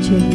Cek.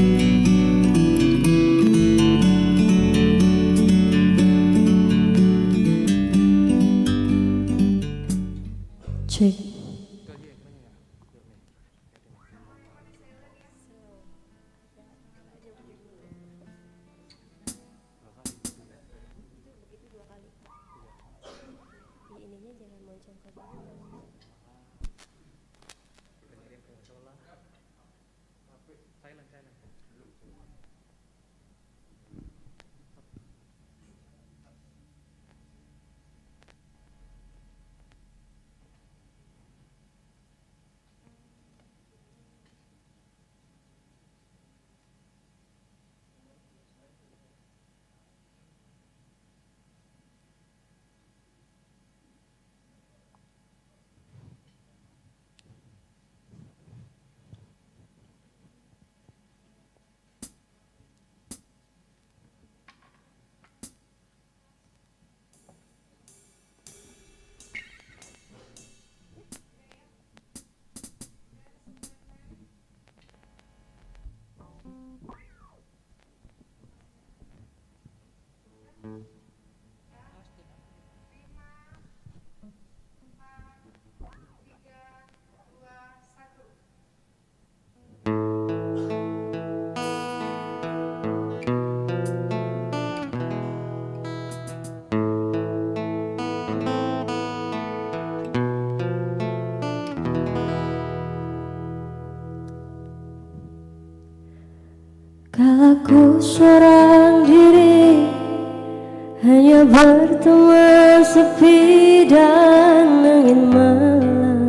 Kalau ku seorang diri, hanya berteman sepi dan angin malam,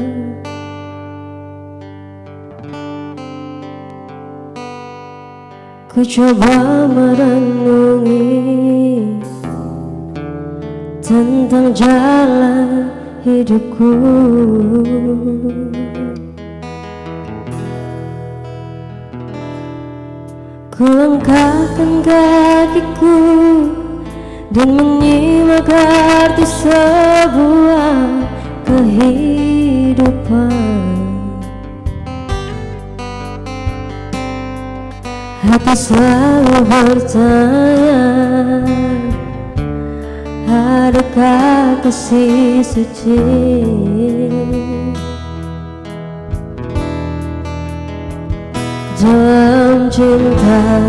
ku coba merenungi tentang jalan hidupku. Ku langkahkan kakiku dan menyimak arti sebuah kehidupan. Hati selalu bertanya, adakah kasih suci? Dalam cinta,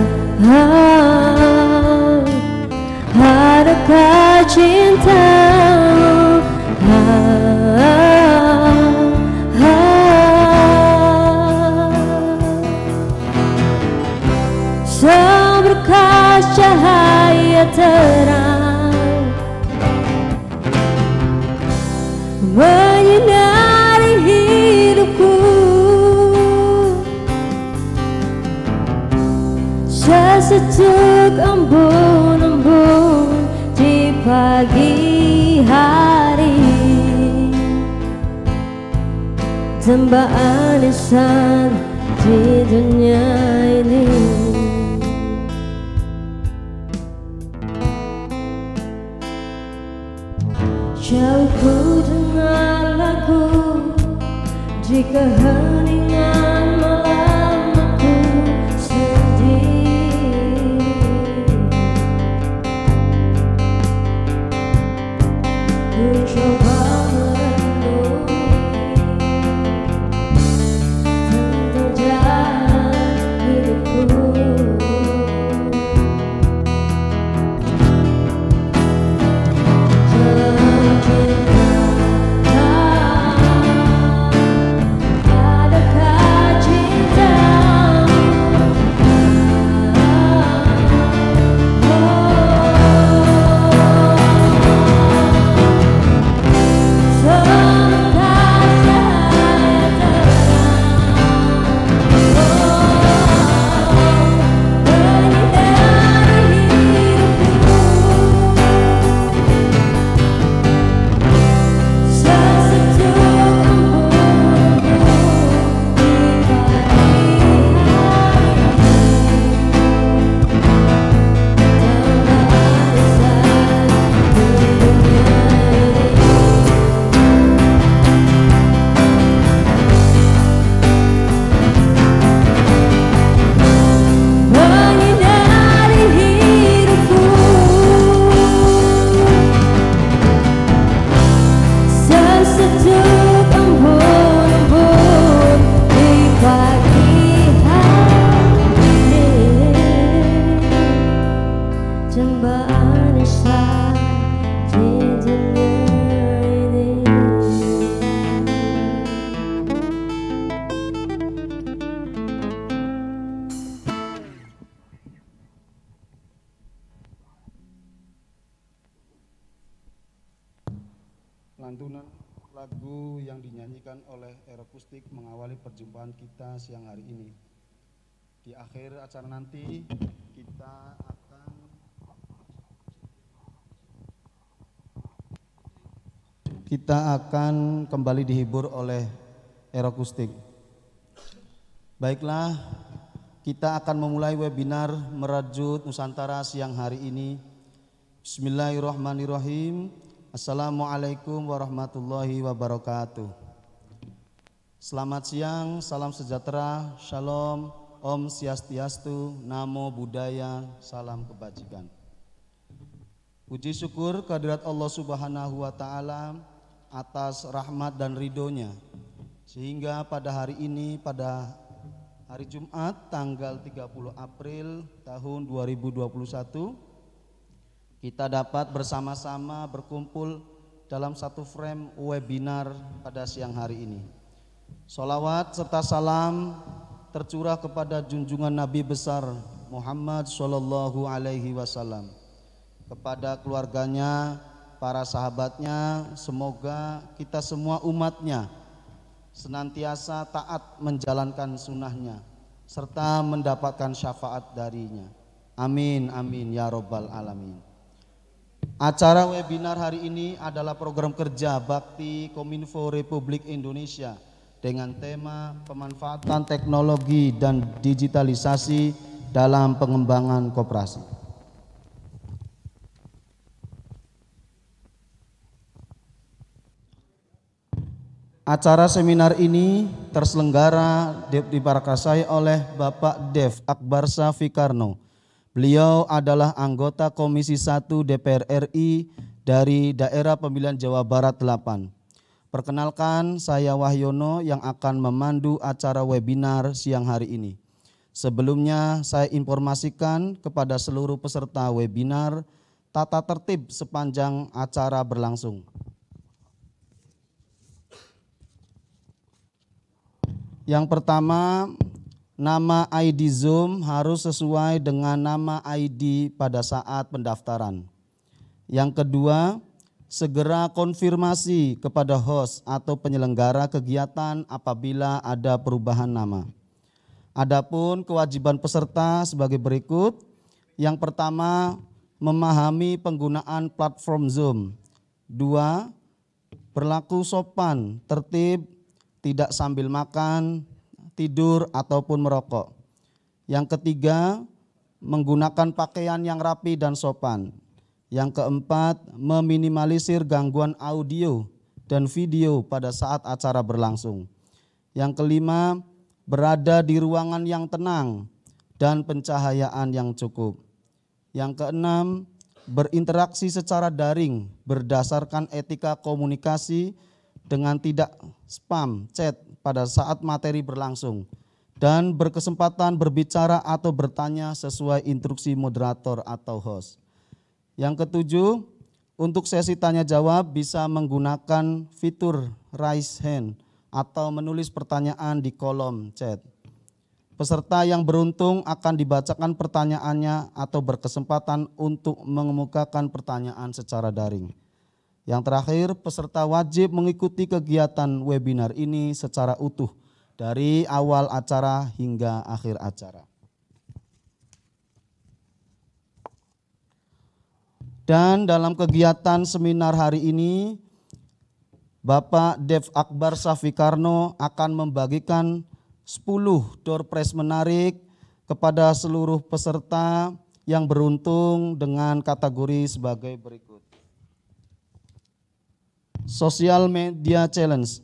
adakah cintamu? Seberkas cahaya terang menyinari hidupku, sesejuk embun-embun di pagi hari, dambaan insan di dunia ini. Jauh ku dengar lagu di keheningan malam, aku sendiri. Ku coba merenungi tentang jalan hidupku. Adakah Lantunan lagu yang dinyanyikan oleh Aerokustik mengawali perjumpaan kita siang hari ini. Di akhir acara nanti kita akan kembali dihibur oleh Aerokustik. Baiklah, kita akan memulai webinar Merajut Nusantara siang hari ini. Bismillahirrahmanirrahim. Assalamualaikum warahmatullahi wabarakatuh. Selamat siang, salam sejahtera, shalom, om swastiastu, namo buddhaya, salam kebajikan. Puji syukur kehadirat Allah Subhanahu wa Ta'ala atas rahmat dan ridhonya, sehingga pada hari ini, pada hari Jumat tanggal 30 April tahun 2021, kita dapat bersama-sama berkumpul dalam satu frame webinar pada siang hari ini. Sholawat serta salam tercurah kepada junjungan Nabi besar Muhammad Sallallahu Alaihi Wasallam, kepada keluarganya, para sahabatnya. Semoga kita semua umatnya senantiasa taat menjalankan sunnahnya serta mendapatkan syafaat darinya. Amin, amin, ya robbal alamin. Acara webinar hari ini adalah program kerja Bakti Kominfo Republik Indonesia dengan tema pemanfaatan teknologi dan digitalisasi dalam pengembangan koperasi. Acara seminar ini terselenggara diprakarsai oleh Bapak Dev Akbar Safikarno. Beliau adalah anggota Komisi 1 DPR RI dari Daerah Pemilihan Jawa Barat 8. Perkenalkan, saya Wahyono yang akan memandu acara webinar siang hari ini. Sebelumnya saya informasikan kepada seluruh peserta webinar tata tertib sepanjang acara berlangsung. Yang pertama, nama ID Zoom harus sesuai dengan nama ID pada saat pendaftaran. Yang kedua, segera konfirmasi kepada host atau penyelenggara kegiatan apabila ada perubahan nama. Adapun kewajiban peserta sebagai berikut. Yang pertama, memahami penggunaan platform Zoom. 2, berlaku sopan, tertib, tidak sambil makan, tidur ataupun merokok. Yang ketiga, menggunakan pakaian yang rapi dan sopan. Yang keempat, meminimalisir gangguan audio dan video pada saat acara berlangsung. Yang kelima, berada di ruangan yang tenang dan pencahayaan yang cukup. Yang keenam, berinteraksi secara daring berdasarkan etika komunikasi dengan tidak spam chat pada saat materi berlangsung, dan berkesempatan berbicara atau bertanya sesuai instruksi moderator atau host. Yang ketujuh, untuk sesi tanya jawab bisa menggunakan fitur raise hand atau menulis pertanyaan di kolom chat. Peserta yang beruntung akan dibacakan pertanyaannya atau berkesempatan untuk mengemukakan pertanyaan secara daring. Yang terakhir, peserta wajib mengikuti kegiatan webinar ini secara utuh dari awal acara hingga akhir acara. Dan dalam kegiatan seminar hari ini, Bapak Dev Akbar Safikarno akan membagikan 10 door prize menarik kepada seluruh peserta yang beruntung dengan kategori sebagai berikut. Social Media Challenge.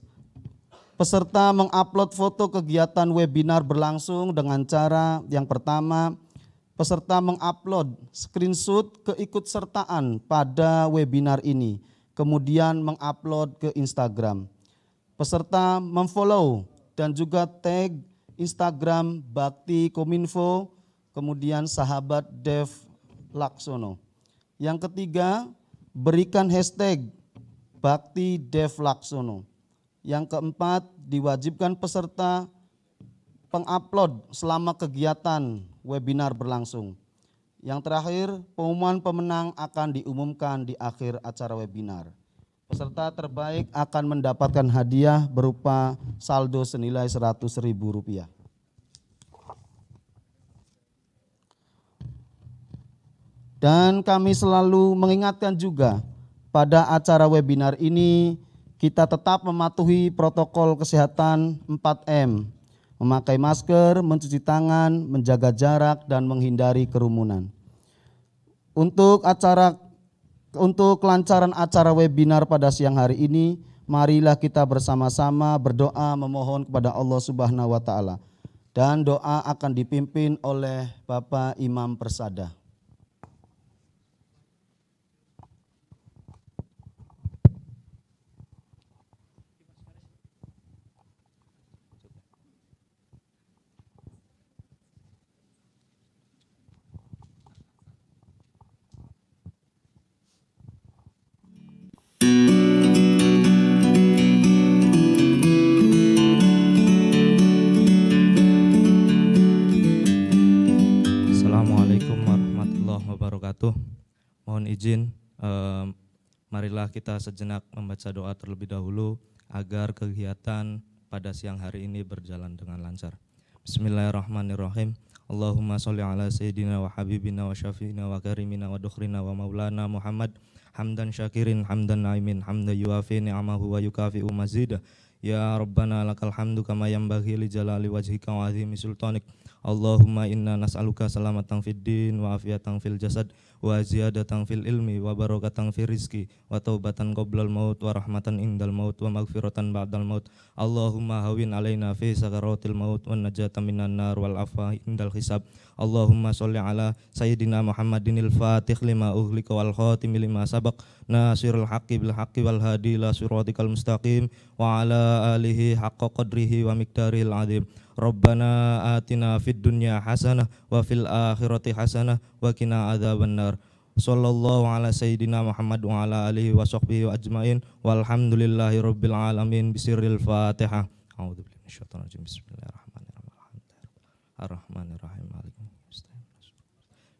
Peserta mengupload foto kegiatan webinar berlangsung dengan cara yang pertama, peserta mengupload screenshot keikutsertaan pada webinar ini, kemudian mengupload ke Instagram. Peserta memfollow dan juga tag Instagram Bakti Kominfo, kemudian sahabat Dev Laksono. Yang ketiga, berikan hashtag Bakti Dev Laksono. Yang keempat, diwajibkan peserta pengupload selama kegiatan webinar berlangsung. Yang terakhir, pengumuman pemenang akan diumumkan di akhir acara webinar. Peserta terbaik akan mendapatkan hadiah berupa saldo senilai Rp100.000. Dan kami selalu mengingatkan juga pada acara webinar ini kita tetap mematuhi protokol kesehatan 4M, memakai masker, mencuci tangan, menjaga jarak, dan menghindari kerumunan. Untuk kelancaran acara webinar pada siang hari ini, marilah kita bersama-sama berdoa memohon kepada Allah Subhanahu wa taala. Dan doa akan dipimpin oleh Bapak Imam Persada. Assalamualaikum warahmatullahi wabarakatuh. Mohon izin, marilah kita sejenak membaca doa terlebih dahulu agar kegiatan pada siang hari ini berjalan dengan lancar. Bismillahirrahmanirrahim. Allahumma sholli ala sayyidina wa habibina wa syafi'ina wa karimina wa dukhrina wa maulana Muhammad hamdan syakirin hamdan naimin hamdan yuafi ni'amahu wa yukafi'u mazidah. Ya Rabbana lakal hamdu kama yanbaghi li jalali wajhika wa azimi sultanik. Allahumma inna nas'aluka salamatan fid din wa afiyatan fil jasad wa ziyadatan fil ilmi wa barakatan fil rizki wa taubatan qoblal maut wa rahmatan indal maut wa maghfiratan ba'dal maut. Allahumma hawin alaina fi sakaratil maut wa najatan minan nar wal afwa indal hisab. Allahumma sholli ala sayyidina Muhammadinil fatih lima ughliqa wal khatim lima sabaq nasirul haqqi bil haqqi wal hadi ila siratikal mustaqim wa ala alihi haqqa qadrihi wa miqdaril azim. Rabbana atina fid dunya hasanah wa fil akhirati hasanah wa qina adzabannar. Sallallahu ala sayyidina Muhammad wa ala alihi wa sahbihi wa ajmain walhamdulillahi rabbil alamin bisirril Fatihah. A'udzu billahi minasyaitonir rajim. Bismillahirrahmanirrahim. Ar-Rahmanir-Rahim. Maliki yaumiddin.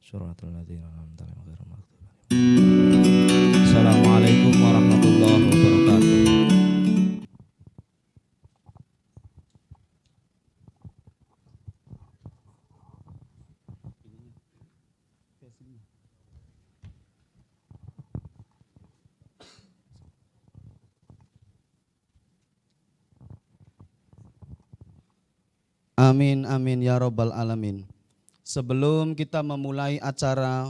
Shiratal ladzina an'amta 'alaihim ghairil maghdubi 'alaihim. Assalamualaikum warahmatullahi wabarakatuh. Amin, amin, ya Rabbal Alamin. Sebelum kita memulai acara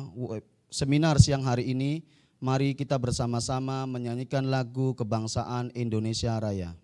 seminar siang hari ini, mari kita bersama-sama menyanyikan lagu kebangsaan Indonesia Raya.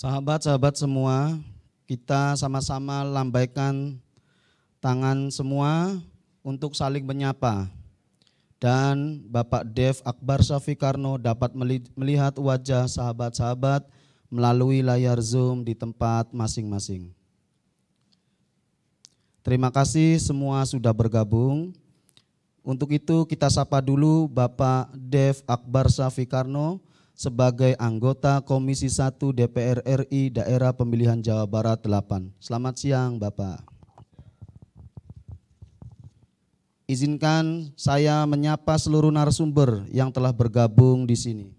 Sahabat-sahabat semua, kita sama-sama lambaikan tangan semua untuk saling menyapa. Dan Bapak Dev Akbar Safikarno dapat melihat wajah sahabat-sahabat melalui layar Zoom di tempat masing-masing. Terima kasih semua sudah bergabung. Untuk itu kita sapa dulu Bapak Dev Akbar Safikarno sebagai anggota Komisi 1 DPR RI Daerah Pemilihan Jawa Barat 8. Selamat siang Bapak. Izinkan saya menyapa seluruh narasumber yang telah bergabung di sini.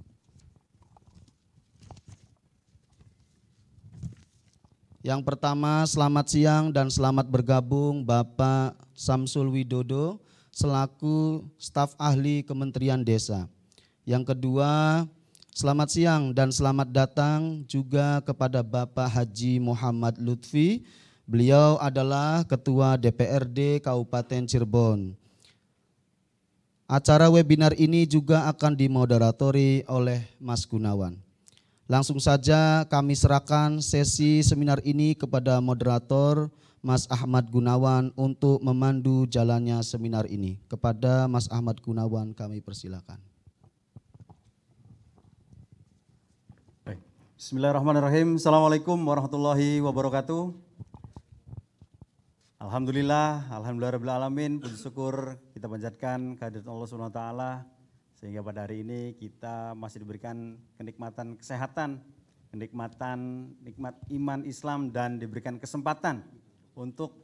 Yang pertama, selamat siang dan selamat bergabung Bapak Samsul Widodo selaku staf ahli Kementerian Desa. Yang kedua, selamat siang dan selamat datang juga kepada Bapak Haji Muhammad Lutfi. Beliau adalah Ketua DPRD Kabupaten Cirebon. Acara webinar ini juga akan dimoderatori oleh Mas Gunawan. Langsung saja kami serahkan sesi seminar ini kepada moderator Mas Ahmad Gunawan untuk memandu jalannya seminar ini. Kepada Mas Ahmad Gunawan kami persilakan. Bismillahirrahmanirrahim. Assalamualaikum warahmatullahi wabarakatuh. Alhamdulillahirrahmanirrahim, puji syukur kita panjatkan kehadirat Allah SWT sehingga pada hari ini kita masih diberikan kenikmatan kesehatan, nikmat iman Islam dan diberikan kesempatan untuk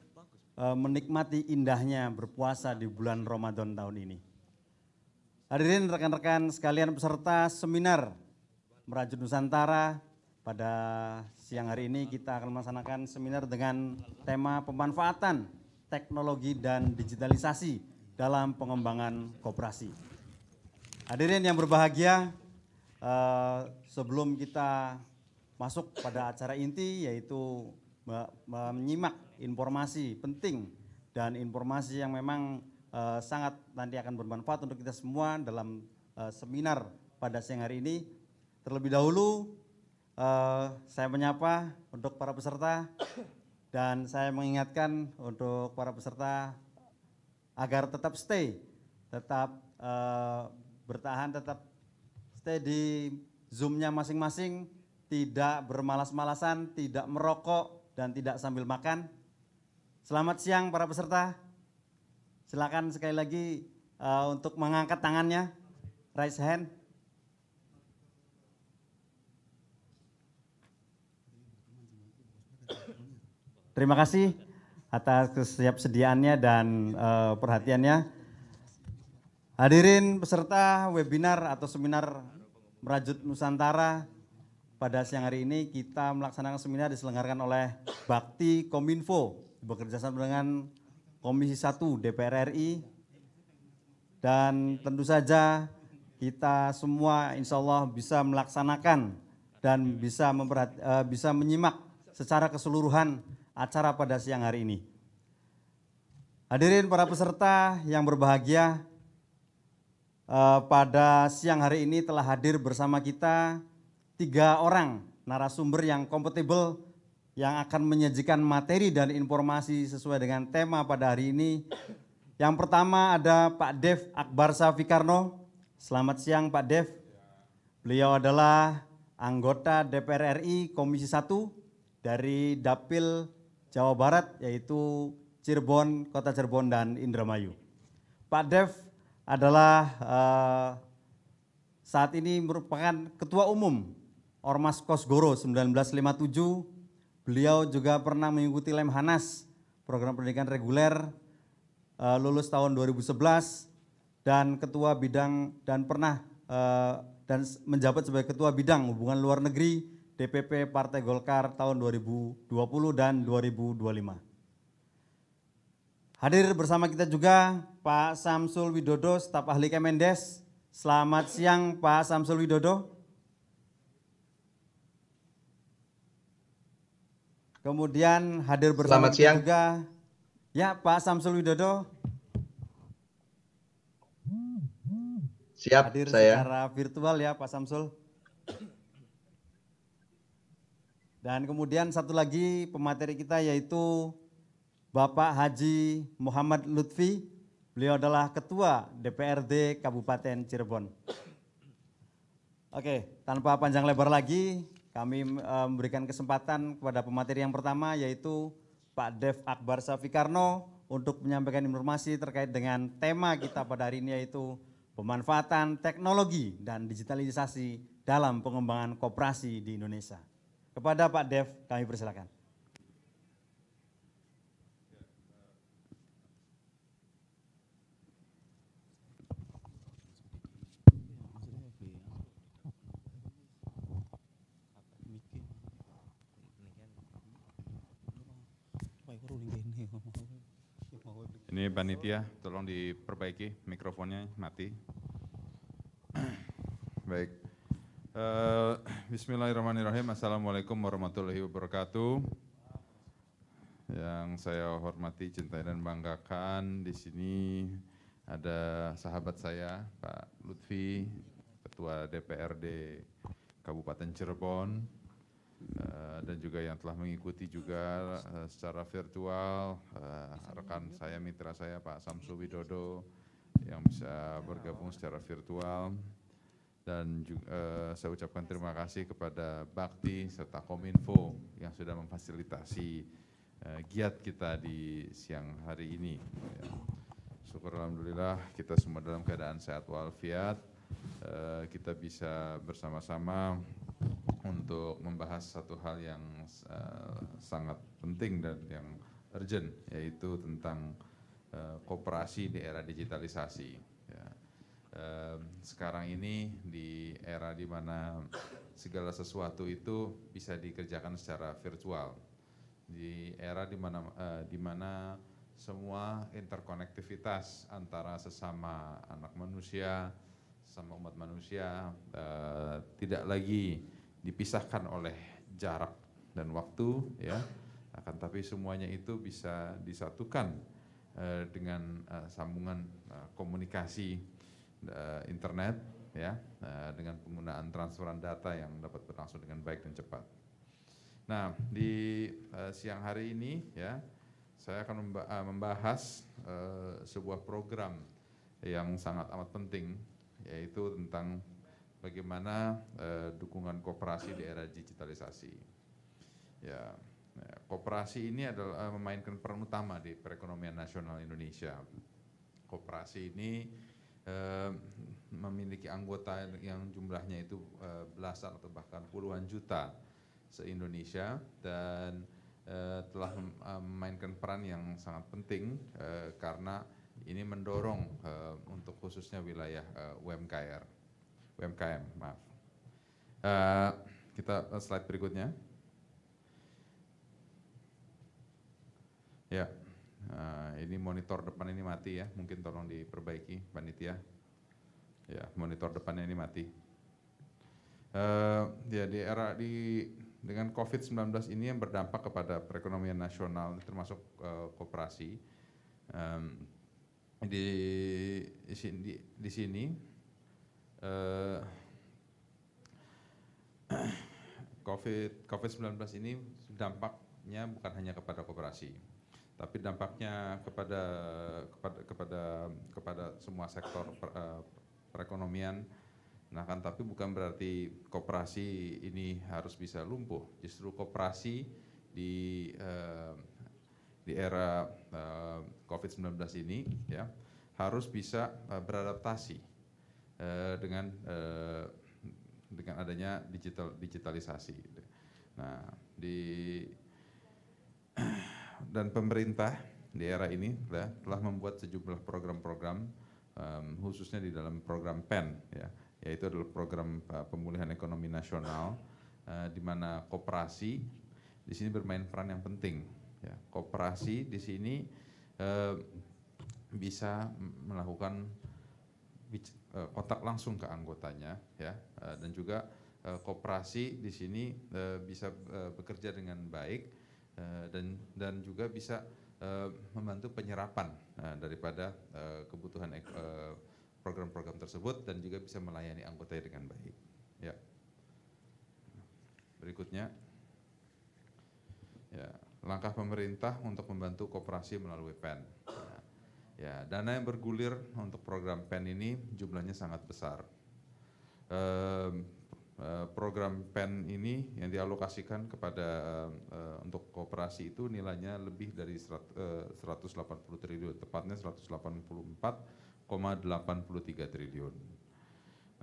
menikmati indahnya berpuasa di bulan Ramadan tahun ini. Hadirin rekan-rekan sekalian peserta seminar Merajut Nusantara, pada siang hari ini kita akan melaksanakan seminar dengan tema pemanfaatan teknologi dan digitalisasi dalam pengembangan koperasi. Hadirin yang berbahagia, sebelum kita masuk pada acara inti yaitu menyimak informasi penting dan informasi yang memang sangat nanti akan bermanfaat untuk kita semua dalam seminar pada siang hari ini. Terlebih dahulu saya menyapa untuk para peserta dan saya mengingatkan untuk para peserta agar tetap stay, tetap bertahan, tetap stay di Zoom-nya masing-masing, tidak bermalas-malasan, tidak merokok dan tidak sambil makan. Selamat siang para peserta. Silakan sekali lagi untuk mengangkat tangannya, raise hand. Terima kasih atas kesiapsediaannya dan perhatiannya. Hadirin peserta webinar atau seminar Merajut Nusantara, pada siang hari ini kita melaksanakan seminar diselenggarakan oleh Bakti Kominfo bekerjasama dengan Komisi 1 DPR RI, dan tentu saja kita semua insya Allah bisa melaksanakan dan bisa menyimak secara keseluruhan acara pada siang hari ini. Hadirin para peserta yang berbahagia, pada siang hari ini telah hadir bersama kita 3 orang narasumber yang kompatibel yang akan menyajikan materi dan informasi sesuai dengan tema pada hari ini. Yang pertama ada Pak Dev Akbar Safikarno. Selamat siang Pak Dev. Beliau adalah anggota DPR RI Komisi 1 dari Dapil Jawa Barat, yaitu Cirebon, Kota Cirebon dan Indramayu. Pak Dev adalah saat ini merupakan Ketua Umum Ormas Kosgoro 1957. Beliau juga pernah mengikuti Lemhanas, program pendidikan reguler, lulus tahun 2011 dan ketua bidang dan pernah dan menjabat sebagai Ketua Bidang Hubungan Luar Negeri DPP Partai Golkar tahun 2020 dan 2025. Hadir bersama kita juga Pak Samsul Widodo, staf ahli Kemendes. Selamat siang Pak Samsul Widodo. Kemudian hadir bersama kita juga ya Pak Samsul Widodo. Siap, hadir saya. secara virtual ya Pak Samsul. Dan kemudian satu lagi pemateri kita yaitu Bapak Haji Muhammad Lutfi. Beliau adalah Ketua DPRD Kabupaten Cirebon. Oke, tanpa panjang lebar lagi, kami memberikan kesempatan kepada pemateri yang pertama yaitu Pak Dev Akbar Safikarno untuk menyampaikan informasi terkait dengan tema kita pada hari ini yaitu pemanfaatan teknologi dan digitalisasi dalam pengembangan koperasi di Indonesia. Kepada Pak Dev, kami persilakan. Ini panitia, tolong diperbaiki mikrofonnya mati. Baik. Bismillahirrahmanirrahim. Assalamualaikum warahmatullahi wabarakatuh. Yang saya hormati, cintai dan banggakan, di sini ada sahabat saya, Pak Lutfi, Ketua DPRD Kabupaten Cirebon, dan juga yang telah mengikuti juga secara virtual, rekan saya, mitra saya, Pak Samsu Widodo, yang bisa bergabung secara virtual. Dan juga saya ucapkan terima kasih kepada Bakti serta Kominfo yang sudah memfasilitasi giat kita di siang hari ini. Ya. Syukur alhamdulillah kita semua dalam keadaan sehat walafiat. Kita bisa bersama-sama untuk membahas satu hal yang sangat penting dan yang urgent, yaitu tentang koperasi di era digitalisasi. Ya. Sekarang ini di era di mana segala sesuatu itu bisa dikerjakan secara virtual, di era di mana semua interkonektivitas antara sesama anak manusia, sesama umat manusia tidak lagi dipisahkan oleh jarak dan waktu, ya, akan tapi semuanya itu bisa disatukan dengan sambungan komunikasi internet, ya, dengan penggunaan transferan data yang dapat berlangsung dengan baik dan cepat. Nah, di siang hari ini, ya, saya akan membahas sebuah program yang sangat amat penting, yaitu tentang bagaimana dukungan koperasi di era digitalisasi. Ya, koperasi ini adalah memainkan peran utama di perekonomian nasional Indonesia. Koperasi ini memiliki anggota yang jumlahnya itu belasan atau bahkan puluhan juta se-Indonesia, dan telah memainkan peran yang sangat penting karena ini mendorong untuk khususnya wilayah UMKM, maaf. Kita slide berikutnya. Ya. Ini monitor depan ini mati, ya, mungkin tolong diperbaiki panitia. Ya, monitor depannya ini mati. Ya, dengan COVID-19 ini yang berdampak kepada perekonomian nasional, termasuk koperasi. Di sini COVID-19 ini dampaknya bukan hanya kepada koperasi, tapi dampaknya kepada semua sektor perekonomian. Nah, kan tapi bukan berarti koperasi ini harus bisa lumpuh. Justru koperasi di era COVID-19 ini, ya, harus bisa beradaptasi dengan adanya digitalisasi. Nah, dan pemerintah di era ini telah membuat sejumlah program-program, khususnya di dalam program PEN, ya, yaitu adalah program pemulihan ekonomi nasional, di mana koperasi di sini bermain peran yang penting. Ya, koperasi di sini bisa melakukan kontak langsung ke anggotanya, ya, dan juga koperasi di sini bisa bekerja dengan baik dan juga bisa membantu penyerapan daripada kebutuhan program-program tersebut, dan juga bisa melayani anggotanya dengan baik. Ya. Berikutnya. ya, langkah pemerintah untuk membantu koperasi melalui PEN. Ya, dana yang bergulir untuk program PEN ini jumlahnya sangat besar. Program PEN ini yang dialokasikan kepada untuk koperasi itu nilainya lebih dari 180 triliun, tepatnya 184,83 triliun.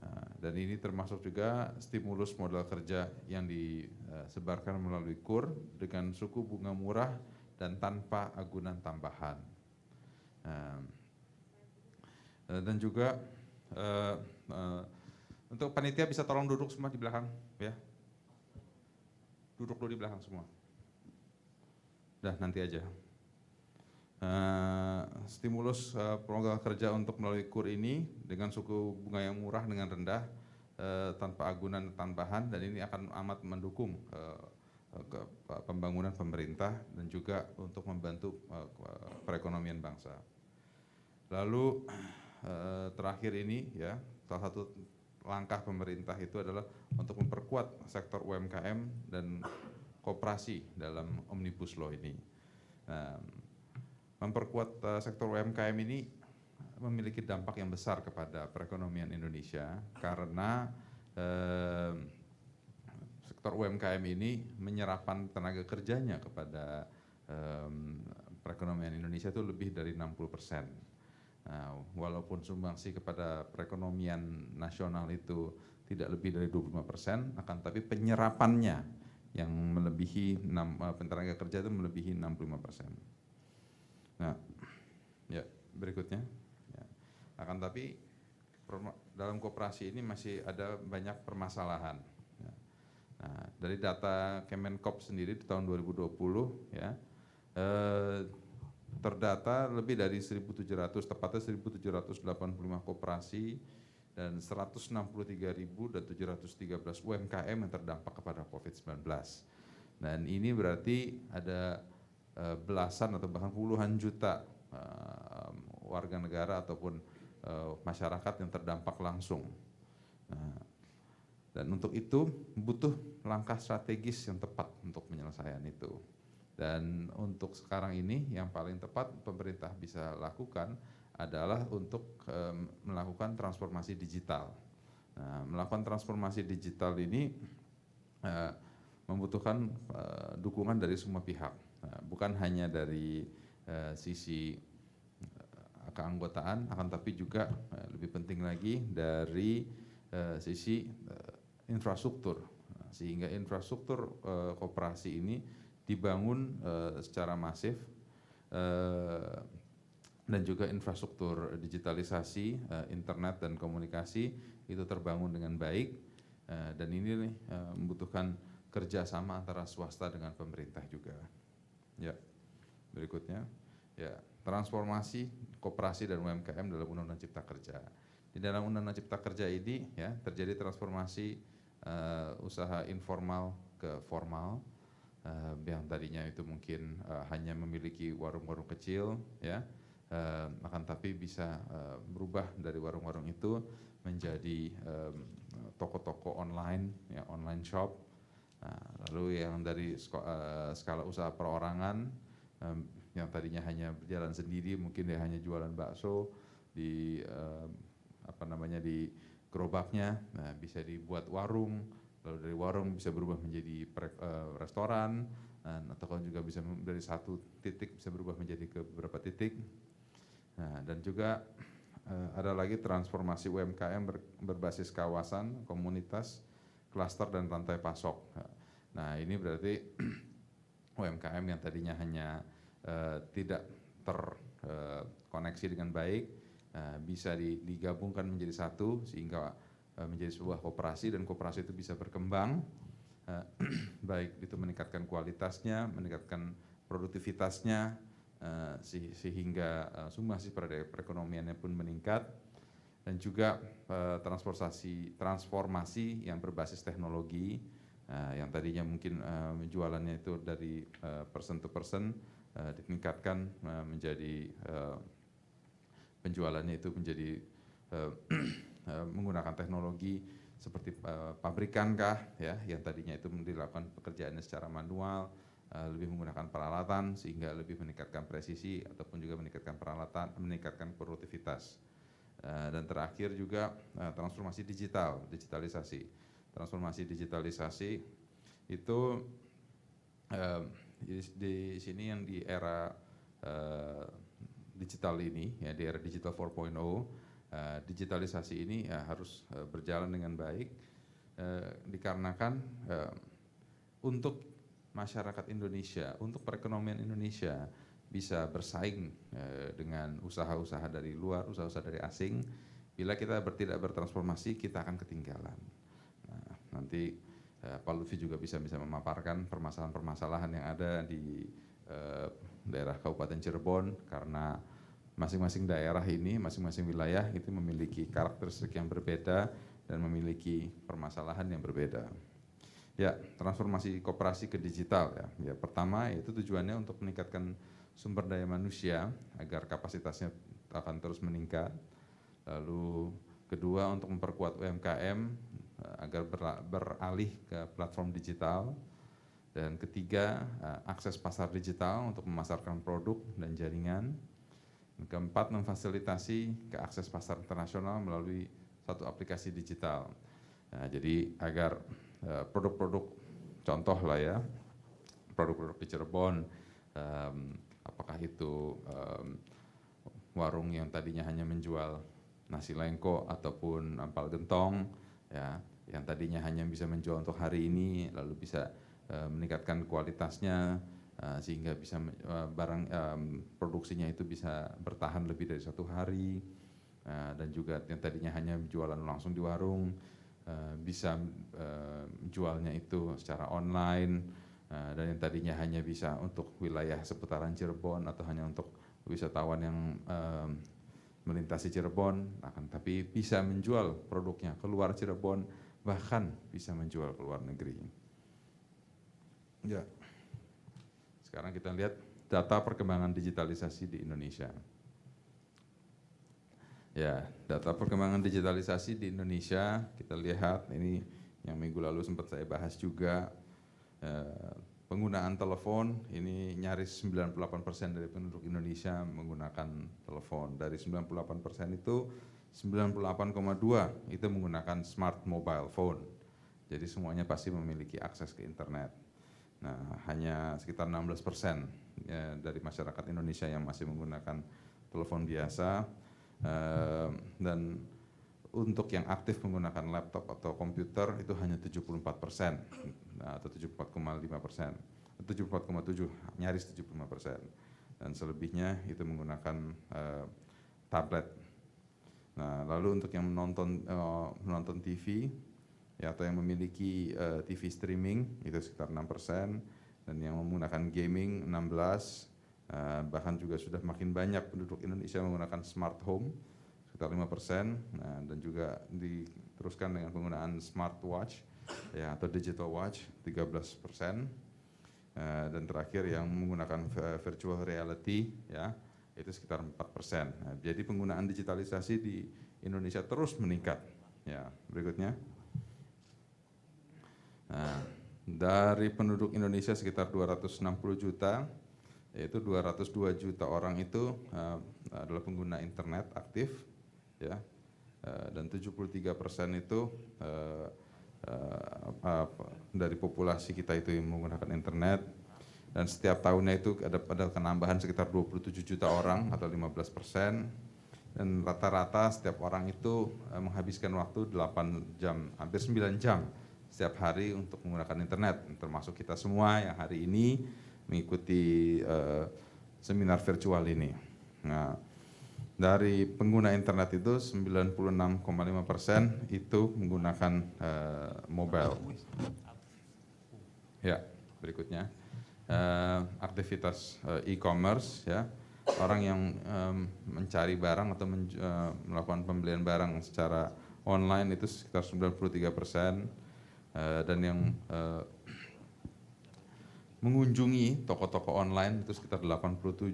Nah, dan ini termasuk juga stimulus modal kerja yang disebarkan melalui KUR dengan suku bunga murah dan tanpa agunan tambahan. Dan juga untuk panitia bisa tolong duduk semua di belakang, ya. Duduk dulu di belakang semua. Udah nanti aja. Stimulus modal kerja untuk melalui KUR ini dengan suku bunga yang murah dengan rendah, tanpa agunan tambahan, dan ini akan amat mendukung pembangunan pemerintah dan juga untuk membantu perekonomian bangsa. Lalu terakhir ini, ya, salah satu langkah pemerintah itu adalah untuk memperkuat sektor UMKM dan koperasi dalam Omnibus Law ini. Memperkuat sektor UMKM ini memiliki dampak yang besar kepada perekonomian Indonesia karena sektor UMKM ini menyerapkan tenaga kerjanya kepada perekonomian Indonesia itu lebih dari 60%. Nah, walaupun sumbangsi kepada perekonomian nasional itu tidak lebih dari 25%, akan tapi penyerapannya yang melebihi tenaga kerja itu melebihi 65%. Nah, ya berikutnya. Ya. Akan tapi dalam koperasi ini masih ada banyak permasalahan. Ya. Nah, dari data Kemenkop sendiri di tahun 2020, ya. Terdata lebih dari 1.700, tepatnya 1.785 koperasi dan 163.713 UMKM yang terdampak kepada COVID-19. Dan ini berarti ada belasan atau bahkan puluhan juta warga negara ataupun masyarakat yang terdampak langsung. Dan untuk itu butuh langkah strategis yang tepat untuk penyelesaian itu. Dan untuk sekarang ini yang paling tepat pemerintah bisa lakukan adalah untuk melakukan transformasi digital. Nah, melakukan transformasi digital ini membutuhkan dukungan dari semua pihak. Nah, bukan hanya dari sisi keanggotaan, akan tapi juga lebih penting lagi dari sisi infrastruktur. Nah, sehingga infrastruktur koperasi ini dibangun secara masif dan juga infrastruktur digitalisasi, internet dan komunikasi itu terbangun dengan baik, dan ini membutuhkan kerjasama antara swasta dengan pemerintah juga. Ya, berikutnya, ya, transformasi koperasi dan UMKM dalam Undang-Undang Cipta Kerja. Di dalam Undang-Undang Cipta Kerja ini, ya, terjadi transformasi usaha informal ke formal. Yang tadinya itu mungkin hanya memiliki warung-warung kecil, ya, akan tapi bisa berubah dari warung-warung itu menjadi toko-toko online, ya, online shop. Lalu yang dari skala usaha perorangan yang tadinya hanya berjalan sendiri, mungkin dia hanya jualan bakso di di gerobaknya, bisa dibuat warung. Lalu dari warung bisa berubah menjadi restoran, atau juga bisa dari satu titik bisa berubah menjadi ke beberapa titik. Nah, dan juga ada lagi transformasi UMKM berbasis kawasan, komunitas, klaster dan rantai pasok. Nah, ini berarti UMKM yang tadinya hanya tidak terkoneksi dengan baik, bisa digabungkan menjadi satu sehingga menjadi sebuah koperasi, dan koperasi itu bisa berkembang, baik itu meningkatkan kualitasnya, meningkatkan produktivitasnya, sehingga sumbangsi pada perekonomiannya pun meningkat, dan juga transformasi yang berbasis teknologi, yang tadinya mungkin jualannya itu dari person to person, ditingkatkan menjadi penjualannya itu menjadi menggunakan teknologi seperti pabrikan kah, ya, yang tadinya itu dilakukan pekerjaannya secara manual, lebih menggunakan peralatan sehingga lebih meningkatkan presisi ataupun juga meningkatkan peralatan, meningkatkan produktivitas. Dan terakhir juga transformasi digitalisasi. Transformasi digitalisasi itu di sini yang di era digital ini, ya di era digital 4.0, digitalisasi ini harus berjalan dengan baik dikarenakan untuk masyarakat Indonesia, untuk perekonomian Indonesia bisa bersaing dengan usaha-usaha dari luar, usaha-usaha dari asing. Bila kita tidak bertransformasi, kita akan ketinggalan. Nah, nanti Pak Lutfi juga bisa memaparkan permasalahan-permasalahan yang ada di daerah Kabupaten Cirebon, karena masing-masing daerah ini, masing-masing wilayah itu memiliki karakteristik yang berbeda dan memiliki permasalahan yang berbeda. Ya, transformasi koperasi ke digital ya. Ya, pertama yaitu tujuannya untuk meningkatkan sumber daya manusia agar kapasitasnya akan terus meningkat. Lalu kedua untuk memperkuat UMKM agar beralih ke platform digital. Dan ketiga, akses pasar digital untuk memasarkan produk dan jaringan. Dan keempat, memfasilitasi ke akses pasar internasional melalui satu aplikasi digital. Nah, jadi agar produk-produk contoh lah ya, produk-produk di Cirebon, apakah itu warung yang tadinya hanya menjual nasi lengko ataupun ampal gentong, ya, yang tadinya hanya bisa menjual untuk hari ini, lalu bisa meningkatkan kualitasnya sehingga bisa produksinya itu bisa bertahan lebih dari 1 hari, dan juga yang tadinya hanya jualan langsung di warung bisa jualnya itu secara online, dan yang tadinya hanya bisa untuk wilayah seputaran Cirebon atau hanya untuk wisatawan yang melintasi Cirebon, akan tapi bisa menjual produknya keluar Cirebon, bahkan bisa menjual ke luar negeri. Ya, sekarang kita lihat data perkembangan digitalisasi di Indonesia. Ya, data perkembangan digitalisasi di Indonesia, kita lihat ini yang minggu lalu sempat saya bahas juga, penggunaan telepon ini nyaris 98% dari penduduk Indonesia menggunakan telepon. Dari 98% itu 98,2 itu menggunakan smart mobile phone. Jadi semuanya pasti memiliki akses ke internet. Nah, hanya sekitar 16% ya, dari masyarakat Indonesia yang masih menggunakan telepon biasa. Dan untuk yang aktif menggunakan laptop atau komputer itu hanya 74%, atau 74,5%, 74,7, nyaris 75%, dan selebihnya itu menggunakan tablet. Nah, lalu untuk yang menonton TV ya, atau yang memiliki TV streaming itu sekitar 6%, dan yang menggunakan gaming 16%. Bahkan juga sudah makin banyak penduduk Indonesia menggunakan smart home sekitar 5%, dan juga diteruskan dengan penggunaan smartwatch ya, atau digital watch 13%, dan terakhir yang menggunakan virtual reality ya, itu sekitar 4%. Nah, jadi penggunaan digitalisasi di Indonesia terus meningkat ya. Berikutnya, nah, dari penduduk Indonesia sekitar 260 juta, yaitu 202 juta orang itu adalah pengguna internet aktif ya, dan 73% itu dari populasi kita itu yang menggunakan internet, dan setiap tahunnya itu ada penambahan sekitar 27 juta orang atau 15%, dan rata-rata setiap orang itu menghabiskan waktu 8 jam, hampir 9 jam setiap hari untuk menggunakan internet, termasuk kita semua yang hari ini mengikuti seminar virtual ini. Nah, dari pengguna internet itu 96,5% itu menggunakan mobile. Ya, berikutnya aktivitas e-commerce ya, orang yang mencari barang atau melakukan pembelian barang secara online itu sekitar 93%, dan yang mengunjungi toko-toko online itu sekitar 87.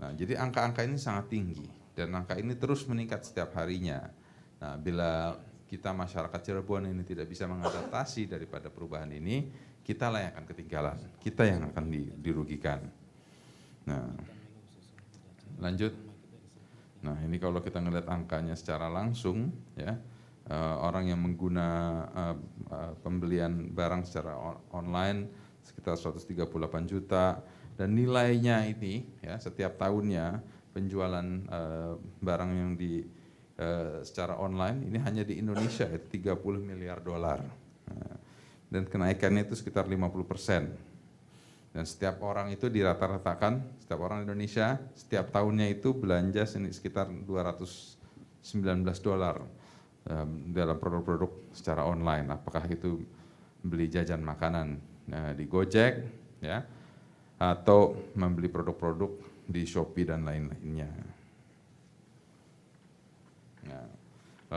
Nah, jadi angka-angka ini sangat tinggi dan angka ini terus meningkat setiap harinya. Nah, bila kita masyarakat Cirebon ini tidak bisa mengadaptasi daripada perubahan ini, kita lah yang akan ketinggalan, kita yang akan dirugikan. Nah, lanjut. Nah, ini kalau kita ngeliat angkanya secara langsung, ya, orang yang pembelian barang secara online sekitar 138 juta, dan nilainya ini, ya, setiap tahunnya penjualan barang yang secara online ini hanya di Indonesia itu 30 miliar dolar. Nah, dan kenaikannya itu sekitar 50%. Dan setiap orang itu dirata-ratakan, setiap orang Indonesia setiap tahunnya itu belanja sekitar 219 dolar dalam produk-produk secara online. Apakah itu beli jajan makanan di Gojek, ya, atau membeli produk-produk di Shopee dan lain-lainnya. Nah,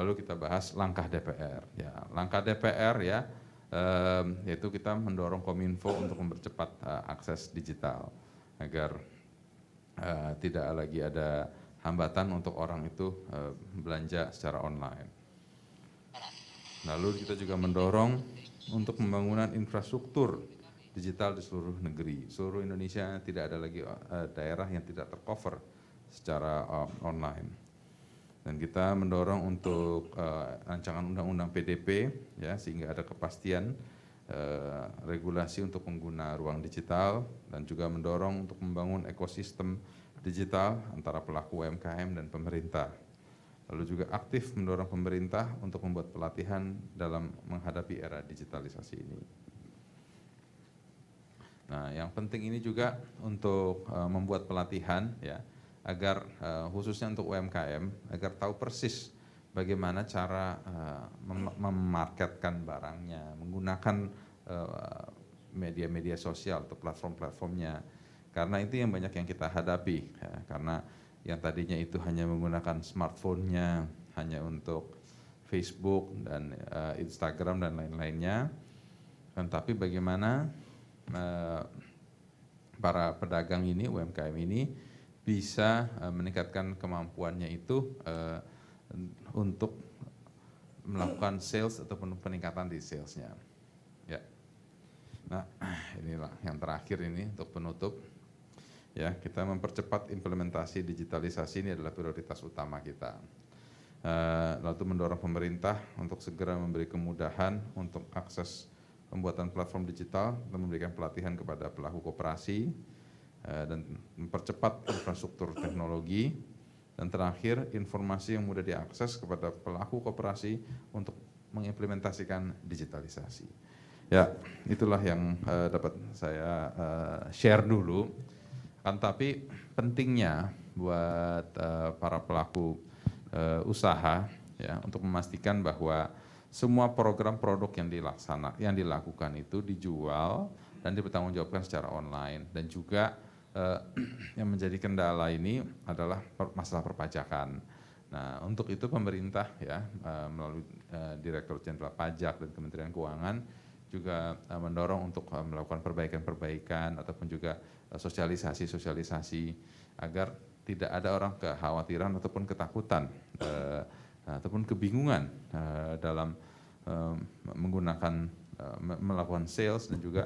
lalu kita bahas langkah DPR. Ya, langkah DPR, ya, yaitu kita mendorong Kominfo untuk mempercepat akses digital agar tidak lagi ada hambatan untuk orang itu belanja secara online. Lalu kita juga mendorong untuk pembangunan infrastruktur digital di seluruh negeri. Seluruh Indonesia tidak ada lagi daerah yang tidak tercover secara online. Dan kita mendorong untuk rancangan undang-undang PDP, ya, sehingga ada kepastian regulasi untuk pengguna ruang digital, dan juga mendorong untuk membangun ekosistem digital antara pelaku UMKM dan pemerintah. Lalu juga aktif mendorong pemerintah untuk membuat pelatihan dalam menghadapi era digitalisasi ini. Nah, yang penting ini juga untuk membuat pelatihan, ya, agar khususnya untuk UMKM, agar tahu persis bagaimana cara memarketkan barangnya, menggunakan media-media sosial atau platform-platformnya. Karena itu yang banyak yang kita hadapi, ya, karena yang tadinya itu hanya menggunakan smartphone-nya, hanya untuk Facebook dan Instagram dan lain-lainnya. Dan tapi bagaimana para pedagang ini, UMKM ini, bisa meningkatkan kemampuannya itu untuk melakukan sales ataupun peningkatan di salesnya. Ya. Nah, inilah yang terakhir ini untuk penutup. Ya, kita mempercepat implementasi digitalisasi, ini adalah prioritas utama kita. Lalu mendorong pemerintah untuk segera memberi kemudahan untuk akses pembuatan platform digital dan memberikan pelatihan kepada pelaku koperasi, dan mempercepat infrastruktur teknologi, dan terakhir informasi yang mudah diakses kepada pelaku koperasi untuk mengimplementasikan digitalisasi. Ya, itulah yang dapat saya share dulu. Kan tapi pentingnya buat para pelaku usaha, ya, untuk memastikan bahwa semua program produk yang dilakukan itu dijual dan dipertanggungjawabkan secara online, dan juga yang menjadi kendala ini adalah masalah perpajakan. Nah, untuk itu pemerintah, ya, melalui Direktur Jenderal Pajak dan Kementerian Keuangan juga mendorong untuk melakukan perbaikan-perbaikan ataupun juga sosialisasi agar tidak ada orang kekhawatiran ataupun ketakutan ataupun kebingungan dalam melakukan sales dan juga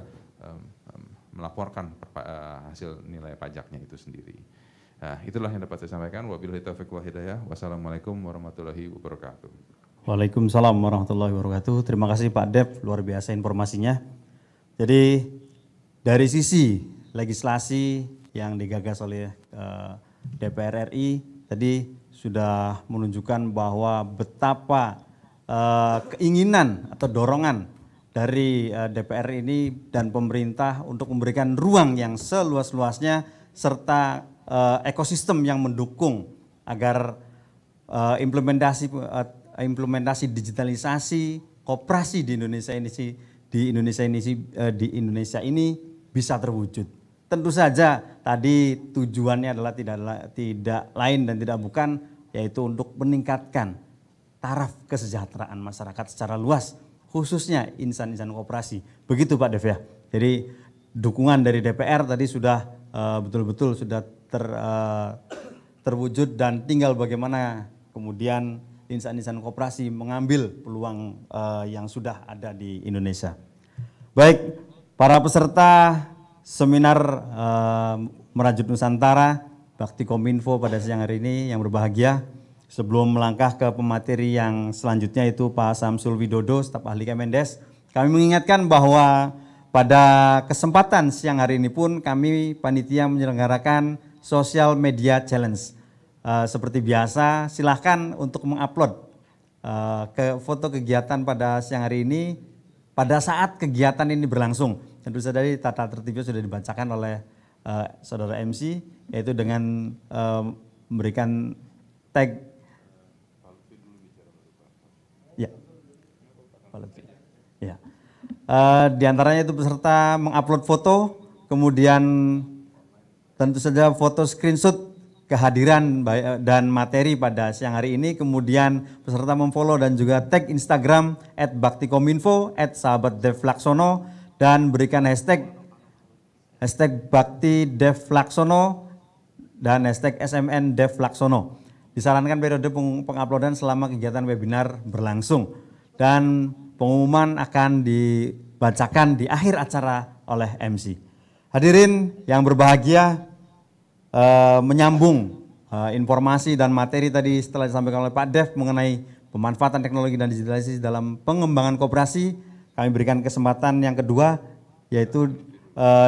melaporkan hasil nilai pajaknya itu sendiri. Nah, itulah yang dapat saya sampaikan. Wabillahi taufiq wal hidayah. Wassalamualaikum warahmatullahi wabarakatuh. Waalaikumsalam warahmatullahi wabarakatuh. Terima kasih Pak Dep, luar biasa informasinya. Jadi dari sisi legislasi yang digagas oleh DPR RI tadi sudah menunjukkan bahwa betapa keinginan atau dorongan dari DPR ini dan pemerintah untuk memberikan ruang yang seluas-luasnya serta ekosistem yang mendukung agar implementasi digitalisasi koperasi di Indonesia ini bisa terwujud. Tentu saja tadi tujuannya adalah tidak lain dan tidak bukan, yaitu untuk meningkatkan taraf kesejahteraan masyarakat secara luas, khususnya insan-insan koperasi. Begitu Pak Dev, ya. Jadi dukungan dari DPR tadi sudah betul-betul sudah terwujud, dan tinggal bagaimana kemudian insan-insan koperasi mengambil peluang yang sudah ada di Indonesia. Baik, Para peserta seminar Merajut Nusantara Bakti Kominfo pada siang hari ini yang berbahagia, sebelum melangkah ke pemateri yang selanjutnya itu Pak Samsul Widodo, staf ahli Kemendes, kami mengingatkan bahwa pada kesempatan siang hari ini pun kami panitia menyelenggarakan Social Media Challenge. Seperti biasa, silahkan untuk mengupload ke foto kegiatan pada siang hari ini pada saat kegiatan ini berlangsung. Tentu saja tata tertibnya sudah dibacakan oleh saudara MC, yaitu dengan memberikan tag. Ya. Ya. Di antaranya itu peserta mengupload foto, kemudian tentu saja foto screenshot kehadiran dan materi pada siang hari ini, kemudian peserta memfollow dan juga tag Instagram @baktikominfo, @sahabatdevlaksono, dan berikan hashtag Bakti Devlaksono dan hashtag SMN Devlaksono. Disarankan periode penguploadan selama kegiatan webinar berlangsung dan pengumuman akan dibacakan di akhir acara oleh MC. Hadirin yang berbahagia, menyambung informasi dan materi tadi setelah disampaikan oleh Pak Dev mengenai pemanfaatan teknologi dan digitalisasi dalam pengembangan koperasi, kami berikan kesempatan yang kedua, yaitu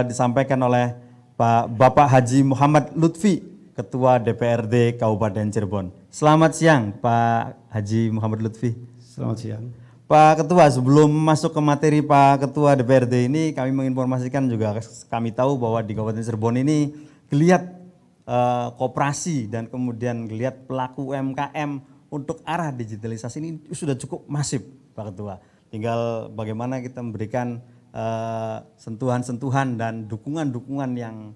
disampaikan oleh Bapak Haji Muhammad Lutfi, Ketua DPRD Kabupaten Cirebon. Selamat siang Pak Haji Muhammad Lutfi. Selamat siang. Pak Ketua, sebelum masuk ke materi Pak Ketua DPRD ini, kami menginformasikan juga, kami tahu bahwa di Kabupaten Cirebon ini geliat koperasi dan kemudian geliat pelaku UMKM untuk arah digitalisasi ini sudah cukup masif Pak Ketua. Tinggal bagaimana kita memberikan sentuhan-sentuhan dan dukungan-dukungan yang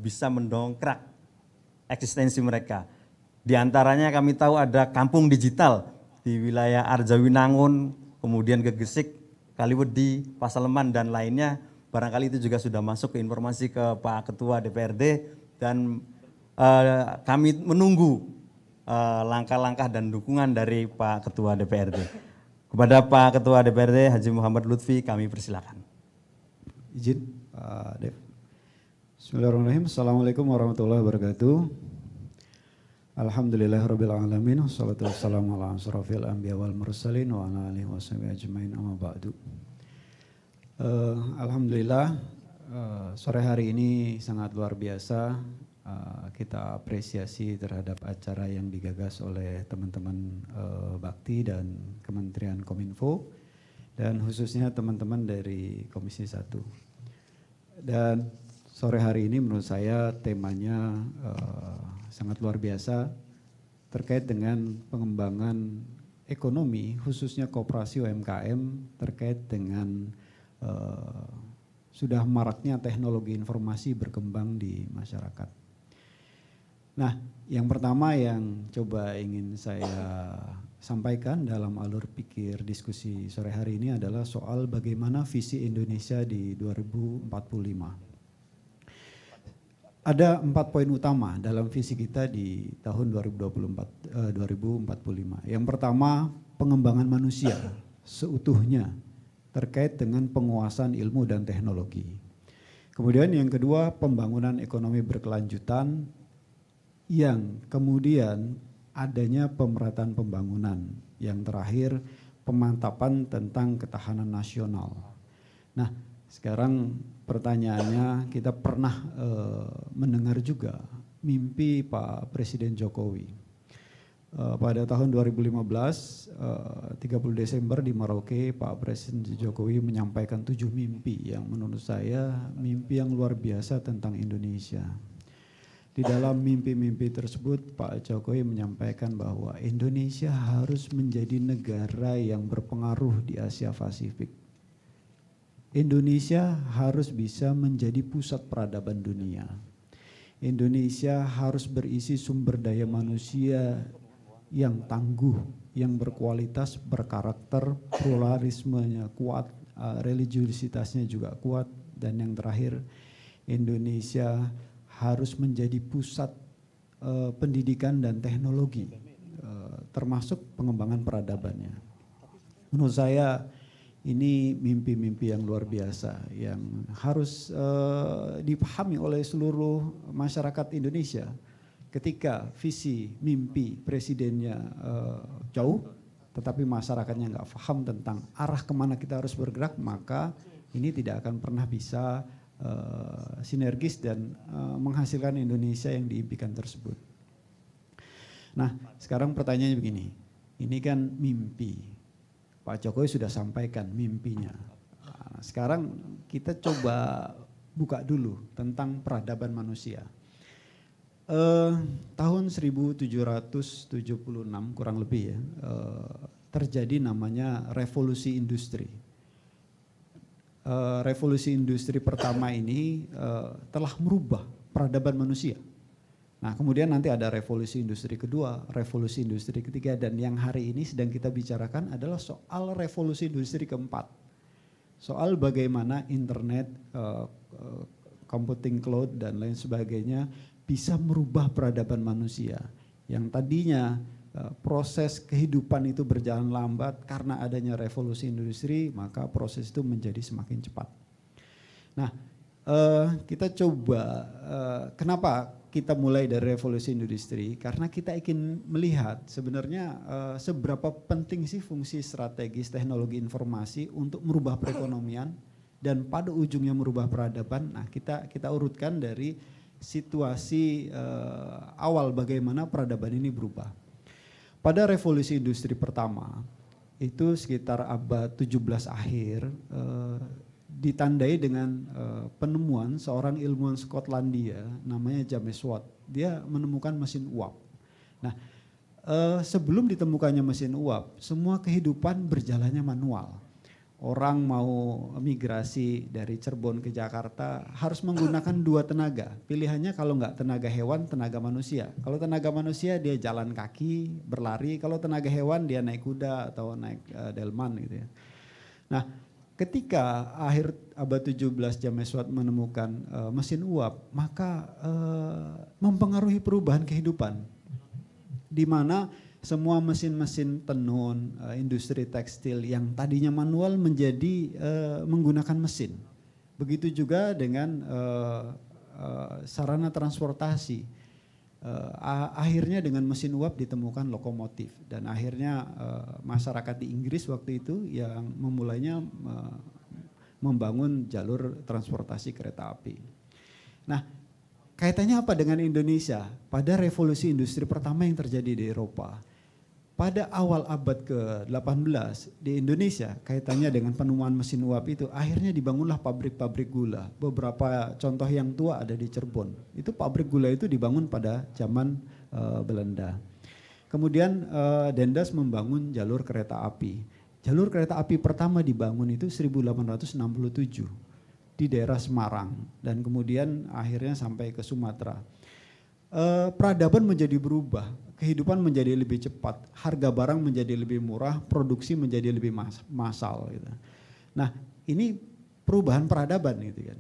bisa mendongkrak eksistensi mereka. Di antaranya kami tahu ada kampung digital di wilayah Arjawinangun, kemudian Gegesik, Kaliwedi, Pasaleman dan lainnya. Barangkali itu juga sudah masuk ke informasi ke Pak Ketua DPRD dan kami menunggu langkah-langkah dan dukungan dari Pak Ketua DPRD. Kepada Pak Ketua DPRD Haji Muhammad Lutfi kami persilakan. Izin Pak Dev. Bismillahirrahmanirrahim. Assalamualaikum warahmatullahi wabarakatuh. Alhamdulillahirrabbilalamin. Wassalatu wassalamu ala asrafil anbiya wal mursalin wa ala alihi wa sahbihi ajmain amma ba'du. Alhamdulillah, sore hari ini sangat luar biasa. Kita apresiasi terhadap acara yang digagas oleh teman-teman Bakti dan Kementerian Kominfo dan khususnya teman-teman dari Komisi 1. Dan sore hari ini menurut saya temanya sangat luar biasa terkait dengan pengembangan ekonomi khususnya koperasi UMKM terkait dengan sudah maraknya teknologi informasi berkembang di masyarakat. Nah, yang pertama yang coba ingin saya sampaikan dalam alur pikir diskusi sore hari ini adalah soal bagaimana visi Indonesia di 2045. Ada 4 poin utama dalam visi kita di tahun 2045. Yang pertama, pengembangan manusia seutuhnya terkait dengan penguasaan ilmu dan teknologi. Kemudian yang kedua, pembangunan ekonomi berkelanjutan yang kemudian adanya pemerataan pembangunan. Yang terakhir, pemantapan tentang ketahanan nasional. Nah, sekarang pertanyaannya, kita pernah mendengar juga mimpi Pak Presiden Jokowi. Pada tahun 2015, 30 Desember di Merauke, Pak Presiden Jokowi menyampaikan 7 mimpi yang menurut saya mimpi yang luar biasa tentang Indonesia. Di dalam mimpi-mimpi tersebut, Pak Jokowi menyampaikan bahwa Indonesia harus menjadi negara yang berpengaruh di Asia Pasifik. Indonesia harus bisa menjadi pusat peradaban dunia. Indonesia harus berisi sumber daya manusia yang tangguh, yang berkualitas, berkarakter, pluralismenya kuat, religiusitasnya juga kuat, dan yang terakhir Indonesia harus menjadi pusat pendidikan dan teknologi, termasuk pengembangan peradabannya. Menurut saya ini mimpi-mimpi yang luar biasa yang harus dipahami oleh seluruh masyarakat Indonesia. Ketika visi mimpi presidennya jauh, tetapi masyarakatnya nggak paham tentang arah kemana kita harus bergerak, maka ini tidak akan pernah bisa sinergis dan menghasilkan Indonesia yang diimpikan tersebut. Nah, sekarang pertanyaannya begini, ini kan mimpi, Pak Jokowi sudah sampaikan mimpinya. Nah, sekarang kita coba buka dulu tentang peradaban manusia. Tahun 1776 kurang lebih ya, terjadi namanya revolusi industri. Revolusi industri pertama ini telah merubah peradaban manusia. Nah, kemudian nanti ada revolusi industri kedua, revolusi industri ketiga, dan yang hari ini sedang kita bicarakan adalah soal revolusi industri keempat. Soal bagaimana internet, computing cloud dan lain sebagainya bisa merubah peradaban manusia. Yang tadinya proses kehidupan itu berjalan lambat karena adanya revolusi industri, maka proses itu menjadi semakin cepat. Nah, kita coba, kenapa kita mulai dari revolusi industri? Karena kita ingin melihat sebenarnya seberapa penting sih fungsi strategis teknologi informasi untuk merubah perekonomian dan pada ujungnya merubah peradaban. Nah, kita urutkan dari situasi awal bagaimana peradaban ini berubah. Pada revolusi industri pertama, itu sekitar abad 17 akhir, ditandai dengan penemuan seorang ilmuwan Skotlandia namanya James Watt. Dia menemukan mesin uap. Nah, sebelum ditemukannya mesin uap, semua kehidupan berjalannya manual. Orang mau migrasi dari Cirebon ke Jakarta harus menggunakan dua tenaga. Pilihannya kalau nggak tenaga hewan, tenaga manusia. Kalau tenaga manusia dia jalan kaki, berlari. Kalau tenaga hewan dia naik kuda atau naik delman gitu ya. Nah, ketika akhir abad 17 James Watt menemukan mesin uap, maka mempengaruhi perubahan kehidupan. Di mana semua mesin-mesin tenun, industri tekstil yang tadinya manual menjadi menggunakan mesin. Begitu juga dengan sarana transportasi. Akhirnya dengan mesin uap ditemukan lokomotif dan akhirnya masyarakat di Inggris waktu itu yang memulainya membangun jalur transportasi kereta api. Nah, kaitannya apa dengan Indonesia? Pada revolusi industri pertama yang terjadi di Eropa. Pada awal abad ke-18 di Indonesia kaitannya dengan penemuan mesin uap itu akhirnya dibangunlah pabrik-pabrik gula. Beberapa contoh yang tua ada di Cirebon. Itu pabrik gula itu dibangun pada zaman Belanda. Kemudian Dendas membangun jalur kereta api. Jalur kereta api pertama dibangun itu 1867 di daerah Semarang dan kemudian akhirnya sampai ke Sumatera. Peradaban menjadi berubah, kehidupan menjadi lebih cepat, harga barang menjadi lebih murah, produksi menjadi lebih massal. Gitu. Nah, ini perubahan peradaban gitu kan,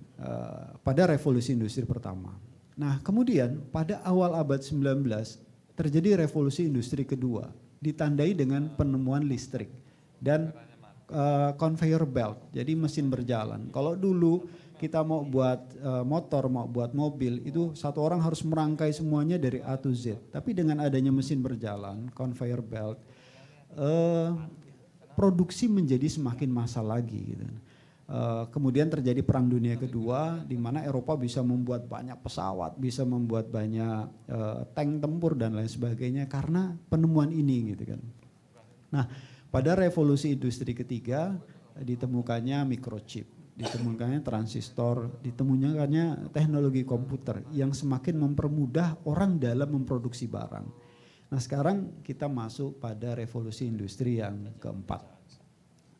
pada revolusi industri pertama. Nah, kemudian pada awal abad 19 terjadi revolusi industri kedua, ditandai dengan penemuan listrik dan conveyor belt, jadi mesin berjalan. Kalau dulu kita mau buat motor, mau buat mobil, itu satu orang harus merangkai semuanya dari A to Z. Tapi dengan adanya mesin berjalan, conveyor belt, produksi menjadi semakin massal lagi. Gitu. Kemudian terjadi Perang Dunia Kedua, di mana Eropa bisa membuat banyak pesawat, bisa membuat banyak tank tempur dan lain sebagainya karena penemuan ini, gitu kan. Nah, pada revolusi industri ketiga ditemukannya microchip. Ditemukannya transistor, ditemukannya teknologi komputer yang semakin mempermudah orang dalam memproduksi barang. Nah, sekarang kita masuk pada revolusi industri yang keempat,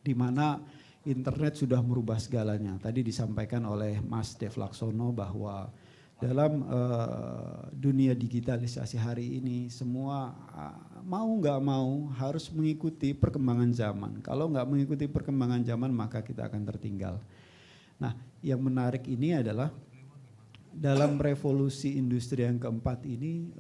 di mana internet sudah merubah segalanya. Tadi disampaikan oleh Mas Dev Laksono bahwa dalam dunia digitalisasi hari ini semua mau nggak mau harus mengikuti perkembangan zaman. Kalau nggak mengikuti perkembangan zaman maka kita akan tertinggal. Nah, yang menarik ini adalah dalam revolusi industri yang keempat ini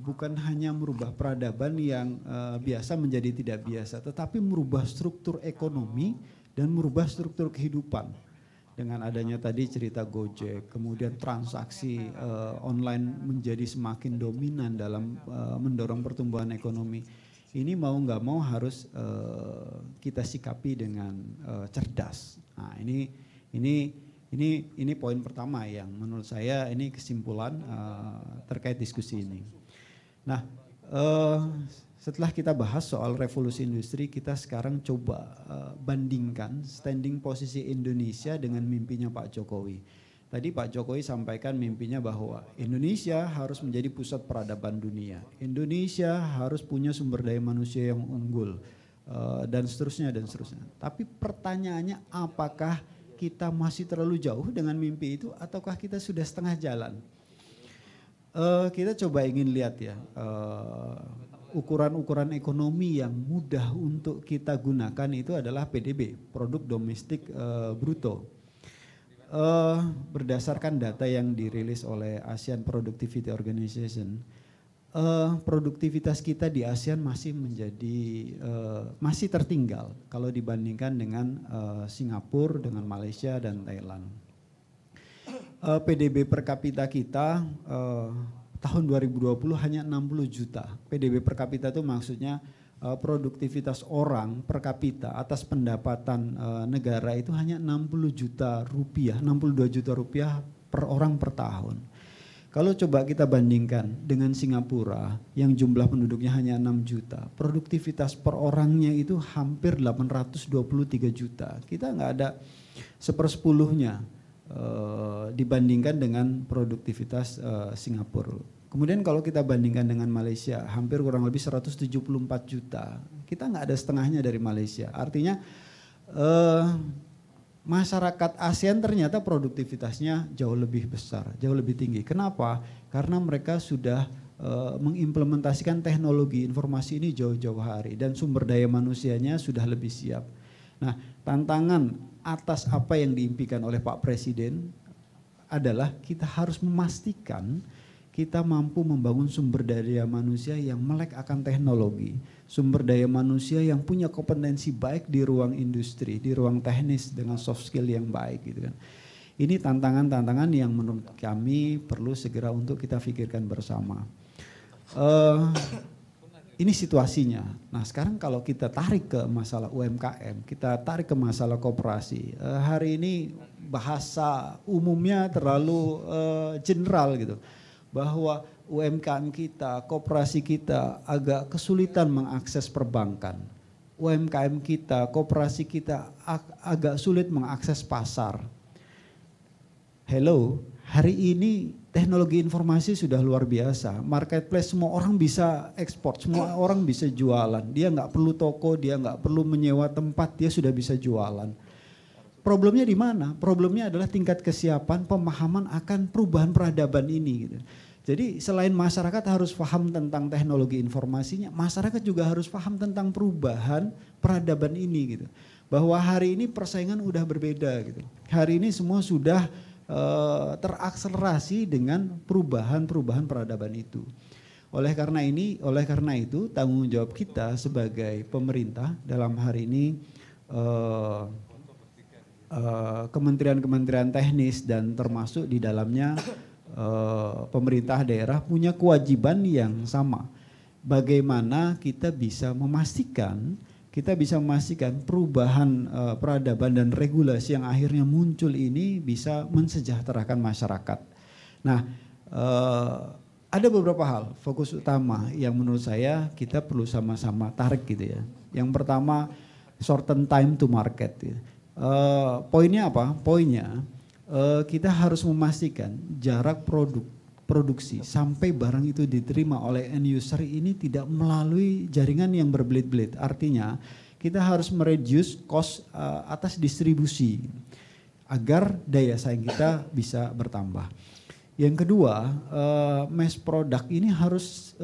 bukan hanya merubah peradaban yang biasa menjadi tidak biasa, tetapi merubah struktur ekonomi dan merubah struktur kehidupan. Dengan adanya tadi cerita Gojek, kemudian transaksi online menjadi semakin dominan dalam mendorong pertumbuhan ekonomi. Ini mau nggak mau harus kita sikapi dengan cerdas. Nah, ini poin pertama yang menurut saya ini kesimpulan terkait diskusi ini. Nah, setelah kita bahas soal revolusi industri, kita sekarang coba bandingkan standing posisi Indonesia dengan mimpinya Pak Jokowi. Tadi Pak Jokowi sampaikan mimpinya bahwa Indonesia harus menjadi pusat peradaban dunia. Indonesia harus punya sumber daya manusia yang unggul dan seterusnya dan seterusnya. Tapi pertanyaannya, apakah kita masih terlalu jauh dengan mimpi itu ataukah kita sudah setengah jalan? Kita coba ingin lihat ya, ukuran-ukuran ekonomi yang mudah untuk kita gunakan itu adalah PDB, produk domestik bruto. Berdasarkan data yang dirilis oleh ASEAN Productivity Organization, produktivitas kita di ASEAN masih masih tertinggal kalau dibandingkan dengan Singapura, dengan Malaysia dan Thailand. PDB per kapita kita tahun 2020 hanya 60 juta. PDB per kapita itu maksudnya produktivitas orang per kapita atas pendapatan negara itu hanya 60 juta rupiah, 62 juta rupiah per orang per tahun. Kalau coba kita bandingkan dengan Singapura yang jumlah penduduknya hanya 6 juta, produktivitas per orangnya itu hampir 823 juta. Kita nggak ada sepersepuluhnya dibandingkan dengan produktivitas Singapura. Kemudian kalau kita bandingkan dengan Malaysia, hampir kurang lebih 174 juta. Kita nggak ada setengahnya dari Malaysia. Artinya masyarakat ASEAN ternyata produktivitasnya jauh lebih besar, jauh lebih tinggi. Kenapa? Karena mereka sudah mengimplementasikan teknologi informasi ini jauh-jauh hari dan sumber daya manusianya sudah lebih siap. Nah, tantangan atas apa yang diimpikan oleh Pak Presiden adalah kita harus memastikan kita mampu membangun sumber daya manusia yang melek akan teknologi, sumber daya manusia yang punya kompetensi baik di ruang industri, di ruang teknis dengan soft skill yang baik gitu kan. Ini tantangan-tantangan yang menurut kami perlu segera untuk kita pikirkan bersama. Ini situasinya. Nah, sekarang kalau kita tarik ke masalah UMKM, kita tarik ke masalah koperasi. Hari ini bahasa umumnya terlalu general gitu. Bahwa UMKM kita, koperasi kita agak kesulitan mengakses perbankan. UMKM kita, koperasi kita agak sulit mengakses pasar. Hello, hari ini teknologi informasi sudah luar biasa. Marketplace semua orang bisa ekspor, semua orang bisa jualan. Dia nggak perlu toko, dia nggak perlu menyewa tempat, dia sudah bisa jualan. Problemnya di mana? Problemnya adalah tingkat kesiapan pemahaman akan perubahan peradaban ini. Gitu. Jadi selain masyarakat harus paham tentang teknologi informasinya, masyarakat juga harus paham tentang perubahan peradaban ini. Gitu. Bahwa hari ini persaingan udah berbeda. Gitu. Hari ini semua sudah terakselerasi dengan perubahan-perubahan peradaban itu. Oleh karena itu tanggung jawab kita sebagai pemerintah dalam hari ini kementerian-kementerian teknis dan termasuk di dalamnya pemerintah daerah punya kewajiban yang sama. Bagaimana kita bisa memastikan perubahan peradaban dan regulasi yang akhirnya muncul ini bisa mensejahterakan masyarakat. Nah, ada beberapa hal fokus utama yang menurut saya kita perlu sama-sama tarik gitu ya. Yang pertama, shorten time to market. Poinnya apa? Poinnya kita harus memastikan jarak produksi sampai barang itu diterima oleh end user ini tidak melalui jaringan yang berbelit-belit. Artinya kita harus mereduce cost atas distribusi agar daya saing kita bisa bertambah. Yang kedua, mass product ini harus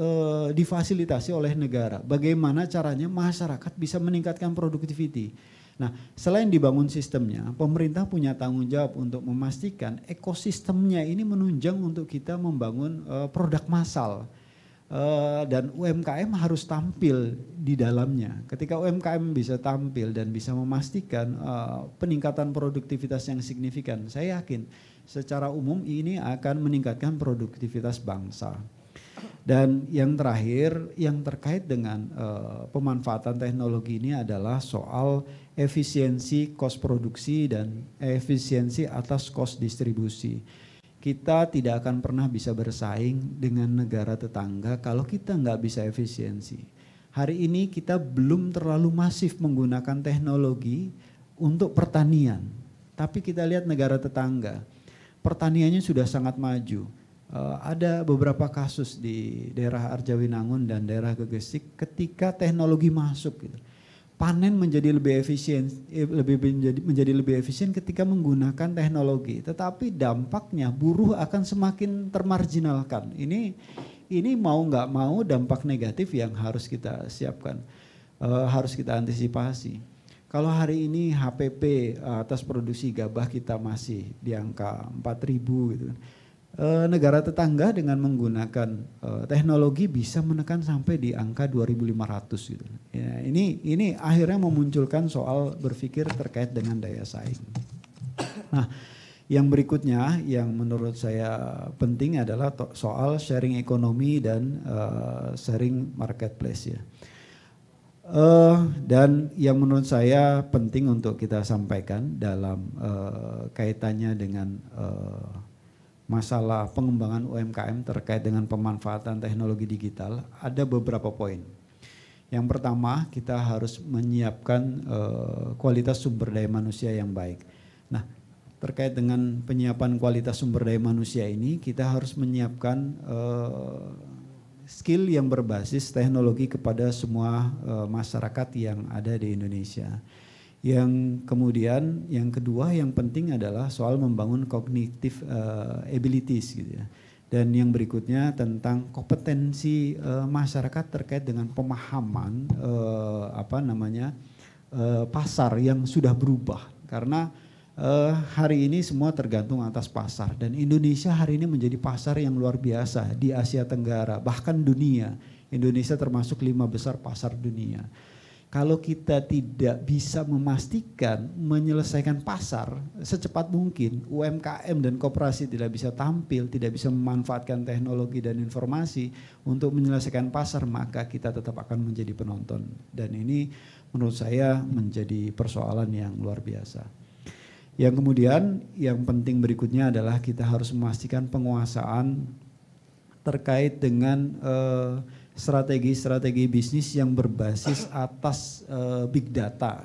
difasilitasi oleh negara. Bagaimana caranya masyarakat bisa meningkatkan productivity. Nah, selain dibangun sistemnya, pemerintah punya tanggung jawab untuk memastikan ekosistemnya ini menunjang untuk kita membangun produk massal. dan UMKM harus tampil di dalamnya. Ketika UMKM bisa tampil dan bisa memastikan peningkatan produktivitas yang signifikan, saya yakin secara umum ini akan meningkatkan produktivitas bangsa. Dan yang terakhir yang terkait dengan pemanfaatan teknologi ini adalah soal efisiensi kos produksi dan efisiensi atas kos distribusi. Kita tidak akan pernah bisa bersaing dengan negara tetangga kalau kita nggak bisa efisiensi. Hari ini kita belum terlalu masif menggunakan teknologi untuk pertanian. Tapi kita lihat negara tetangga, pertaniannya sudah sangat maju. Ada beberapa kasus di daerah Arjawinangun dan daerah Gegesik ketika teknologi masuk gitu. Panen menjadi lebih efisien, menjadi lebih efisien ketika menggunakan teknologi. Tetapi dampaknya buruh akan semakin termarginalkan. Ini mau nggak mau dampak negatif yang harus kita siapkan, harus kita antisipasi. Kalau hari ini HPP atas produksi gabah kita masih di angka 4.000 gitu. Negara tetangga dengan menggunakan teknologi bisa menekan sampai di angka 2.500 gitu. Ya, ini akhirnya memunculkan soal berpikir terkait dengan daya saing. Nah, yang berikutnya yang menurut saya penting adalah soal sharing ekonomi dan sharing marketplace ya. Dan yang menurut saya penting untuk kita sampaikan dalam kaitannya dengan masalah pengembangan UMKM terkait dengan pemanfaatan teknologi digital, ada beberapa poin. Yang pertama, kita harus menyiapkan kualitas sumber daya manusia yang baik. Nah, terkait dengan penyiapan kualitas sumber daya manusia ini, kita harus menyiapkan skill yang berbasis teknologi kepada semua masyarakat yang ada di Indonesia. Yang kemudian yang kedua yang penting adalah soal membangun cognitive abilities gitu ya. Dan yang berikutnya tentang kompetensi masyarakat terkait dengan pemahaman pasar yang sudah berubah. Karena hari ini semua tergantung atas pasar dan Indonesia hari ini menjadi pasar yang luar biasa di Asia Tenggara bahkan dunia. Indonesia termasuk 5 besar pasar dunia. Kalau kita tidak bisa memastikan menyelesaikan pasar secepat mungkin, UMKM dan koperasi tidak bisa tampil, tidak bisa memanfaatkan teknologi dan informasi untuk menyelesaikan pasar, maka kita tetap akan menjadi penonton. Dan ini menurut saya menjadi persoalan yang luar biasa. Yang kemudian yang penting berikutnya adalah kita harus memastikan penguasaan terkait dengan strategi-strategi bisnis yang berbasis atas big data.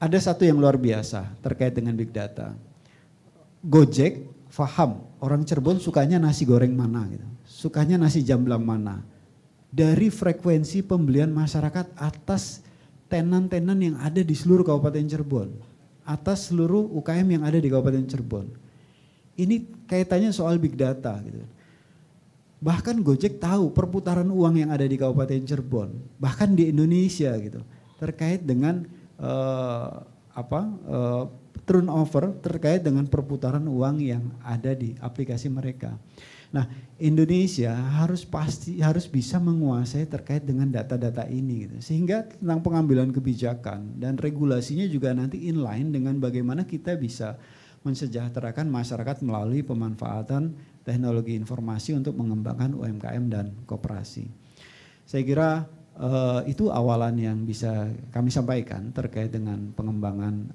Ada satu yang luar biasa terkait dengan big data. Gojek paham orang Cirebon sukanya nasi goreng mana gitu. Sukanya nasi jamblang mana. Dari frekuensi pembelian masyarakat atas tenan-tenan yang ada di seluruh Kabupaten Cirebon. Atas seluruh UKM yang ada di Kabupaten Cirebon. Ini kaitannya soal big data gitu. Bahkan Gojek tahu perputaran uang yang ada di Kabupaten Cirebon, bahkan di Indonesia gitu, terkait dengan turnover terkait dengan perputaran uang yang ada di aplikasi mereka. Nah, Indonesia harus bisa menguasai terkait dengan data-data ini gitu. Sehingga tentang pengambilan kebijakan dan regulasinya juga nanti inline dengan bagaimana kita bisa mensejahterakan masyarakat melalui pemanfaatan teknologi informasi untuk mengembangkan UMKM dan koperasi. Saya kira itu awalan yang bisa kami sampaikan terkait dengan pengembangan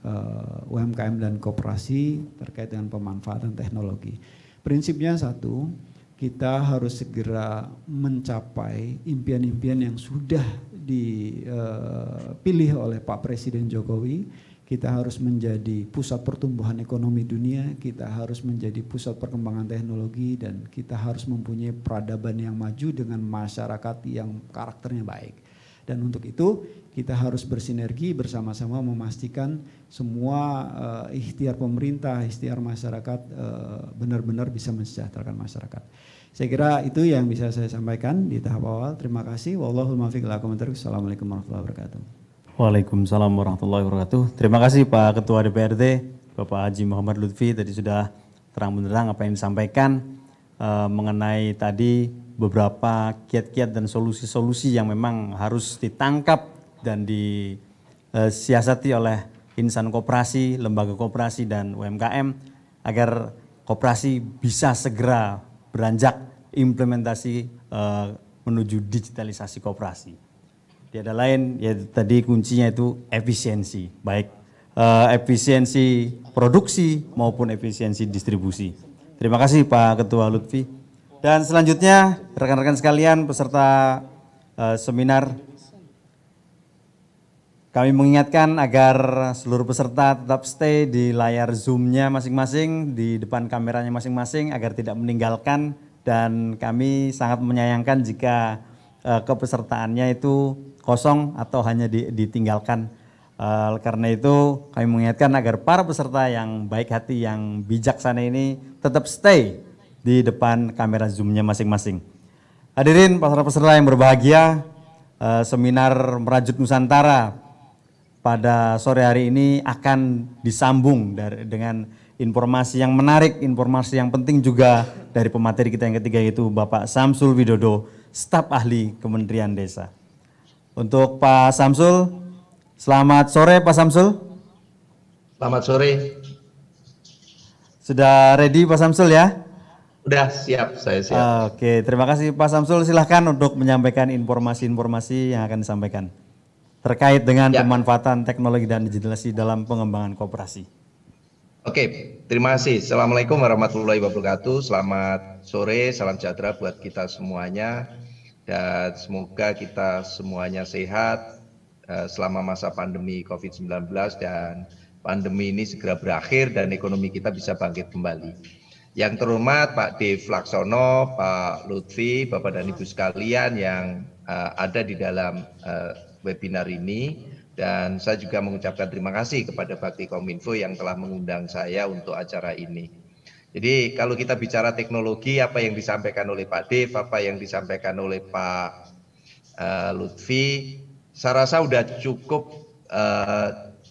UMKM dan koperasi terkait dengan pemanfaatan teknologi. Prinsipnya satu, kita harus segera mencapai impian-impian yang sudah dipilih oleh Pak Presiden Jokowi. Kita harus menjadi pusat pertumbuhan ekonomi dunia, kita harus menjadi pusat perkembangan teknologi, dan kita harus mempunyai peradaban yang maju dengan masyarakat yang karakternya baik. Dan untuk itu kita harus bersinergi bersama-sama memastikan semua ikhtiar pemerintah, ikhtiar masyarakat benar-benar bisa mensejahterakan masyarakat. Saya kira itu yang bisa saya sampaikan di tahap awal. Terima kasih. Wallahul muwaffiq ila aqwamit thoriq. Assalamualaikum warahmatullahi wabarakatuh. Waalaikumsalam warahmatullahi wabarakatuh. Terima kasih Pak Ketua DPRD, Bapak Haji Muhammad Lutfi, tadi sudah terang benderang apa yang disampaikan. mengenai tadi beberapa kiat-kiat dan solusi-solusi yang memang harus ditangkap dan disiasati oleh insan koperasi, lembaga koperasi dan UMKM agar koperasi bisa segera beranjak implementasi menuju digitalisasi koperasi. Tiada lain ya tadi kuncinya itu efisiensi, baik efisiensi produksi maupun efisiensi distribusi. Terima kasih Pak Ketua Lutfi. Dan selanjutnya rekan-rekan sekalian peserta seminar, kami mengingatkan agar seluruh peserta tetap stay di layar Zoom-nya masing-masing, di depan kameranya masing-masing agar tidak meninggalkan, dan kami sangat menyayangkan jika kepesertaannya itu kosong atau hanya ditinggalkan. Karena itu kami mengingatkan agar para peserta yang baik hati, yang bijaksana ini tetap stay di depan kamera Zoom-nya masing-masing. Hadirin para peserta yang berbahagia, seminar Merajut Nusantara pada sore hari ini akan disambung dengan informasi yang menarik, informasi yang penting juga dari pemateri kita yang ketiga, yaitu Bapak Samsul Widodo, staf ahli Kementerian Desa. Untuk Pak Samsul, selamat sore Pak Samsul. Selamat sore. Sudah ready Pak Samsul ya? Udah siap, saya siap. Oke, terima kasih Pak Samsul. Silahkan untuk menyampaikan informasi-informasi yang akan disampaikan terkait dengan pemanfaatan teknologi dan digitalisasi dalam pengembangan koperasi. Oke, terima kasih. Assalamualaikum warahmatullahi wabarakatuh. Selamat sore, salam sejahtera buat kita semuanya. Dan semoga kita semuanya sehat selama masa pandemi COVID-19 dan pandemi ini segera berakhir dan ekonomi kita bisa bangkit kembali. Yang terhormat Pak Dev Laksono, Pak Lutfi, Bapak dan Ibu sekalian yang ada di dalam webinar ini, dan saya juga mengucapkan terima kasih kepada Bakti Kominfo yang telah mengundang saya untuk acara ini. Jadi kalau kita bicara teknologi, apa yang disampaikan oleh Pak Dev, apa yang disampaikan oleh Pak Lutfi, saya rasa sudah cukup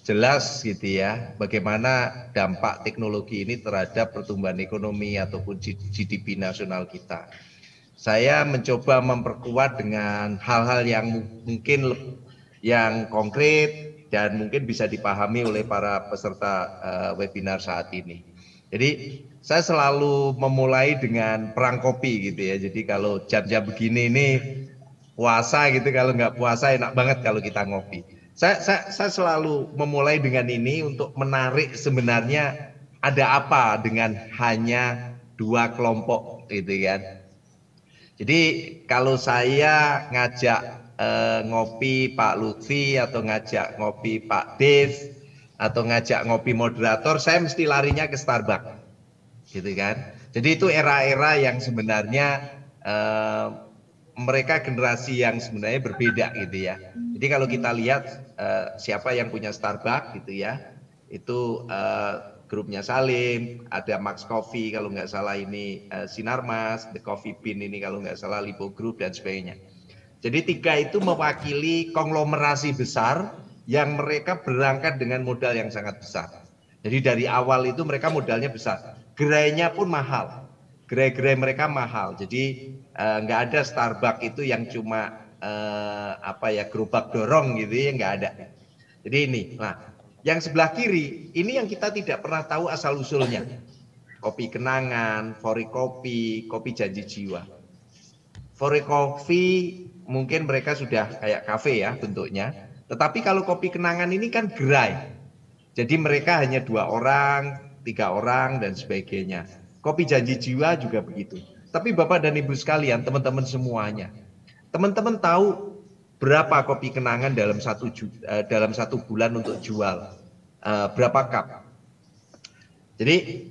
jelas gitu ya, bagaimana dampak teknologi ini terhadap pertumbuhan ekonomi ataupun GDP nasional kita. Saya mencoba memperkuat dengan hal-hal yang mungkin yang konkret dan mungkin bisa dipahami oleh para peserta webinar saat ini. Jadi saya selalu memulai dengan perang kopi gitu ya. Jadi kalau jam-jam begini ini puasa gitu, kalau nggak puasa enak banget kalau kita ngopi. Saya selalu memulai dengan ini untuk menarik sebenarnya ada apa dengan hanya dua kelompok gitu kan. Jadi kalau saya ngajak ngopi Pak Lutfi atau ngajak ngopi Pak Dev atau ngajak ngopi moderator, saya mesti larinya ke Starbucks gitu kan. Jadi itu era-era yang sebenarnya mereka generasi yang sebenarnya berbeda gitu ya. Jadi kalau kita lihat siapa yang punya Starbucks gitu ya, itu grupnya Salim, ada Max Coffee kalau nggak salah ini Sinarmas, The Coffee Bean ini kalau nggak salah Lipo Group dan sebagainya. Jadi tiga itu mewakili konglomerasi besar yang mereka berangkat dengan modal yang sangat besar. Jadi dari awal itu mereka modalnya besar, gerainya pun mahal. Gerai-gerai mereka mahal, jadi nggak ada Starbucks itu yang cuma gerobak dorong gitu ya, nggak ada. Jadi ini, nah yang sebelah kiri ini yang kita tidak pernah tahu asal usulnya. Kopi Kenangan, Fori Kopi, Kopi Janji Jiwa. Fori Kopi mungkin mereka sudah kayak kafe ya bentuknya, tetapi kalau Kopi Kenangan ini kan gerai, jadi mereka hanya 2 orang, 3 orang dan sebagainya. Kopi Janji Jiwa juga begitu. Tapi Bapak dan Ibu sekalian, teman-teman semuanya, teman-teman tahu berapa Kopi Kenangan dalam satu bulan untuk jual? Berapa cup? Jadi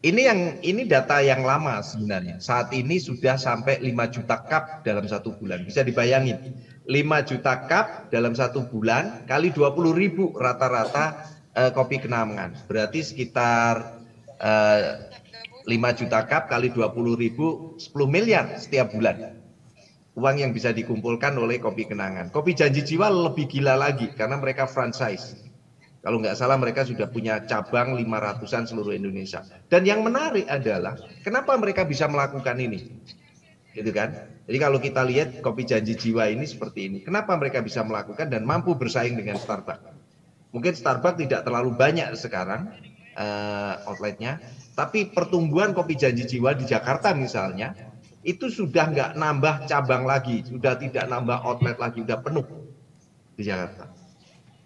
ini data yang lama sebenarnya. Saat ini sudah sampai 5 juta cup dalam 1 bulan. Bisa dibayangin, 5 juta cup dalam 1 bulan kali 20.000 rata-rata Kopi Kenangan. Berarti sekitar 5 juta cup kali 20.000, 10 miliar setiap bulan. Uang yang bisa dikumpulkan oleh Kopi Kenangan. Kopi Janji Jiwa lebih gila lagi karena mereka franchise. Kalau nggak salah mereka sudah punya cabang 500-an seluruh Indonesia. Dan yang menarik adalah kenapa mereka bisa melakukan ini, gitu kan? Jadi kalau kita lihat Kopi Janji Jiwa ini seperti ini, kenapa mereka bisa melakukan dan mampu bersaing dengan Starbucks? Mungkin Starbucks tidak terlalu banyak sekarang outletnya, tapi pertumbuhan Kopi Janji Jiwa di Jakarta misalnya itu sudah nggak nambah cabang lagi, sudah tidak nambah outlet lagi, sudah penuh di Jakarta.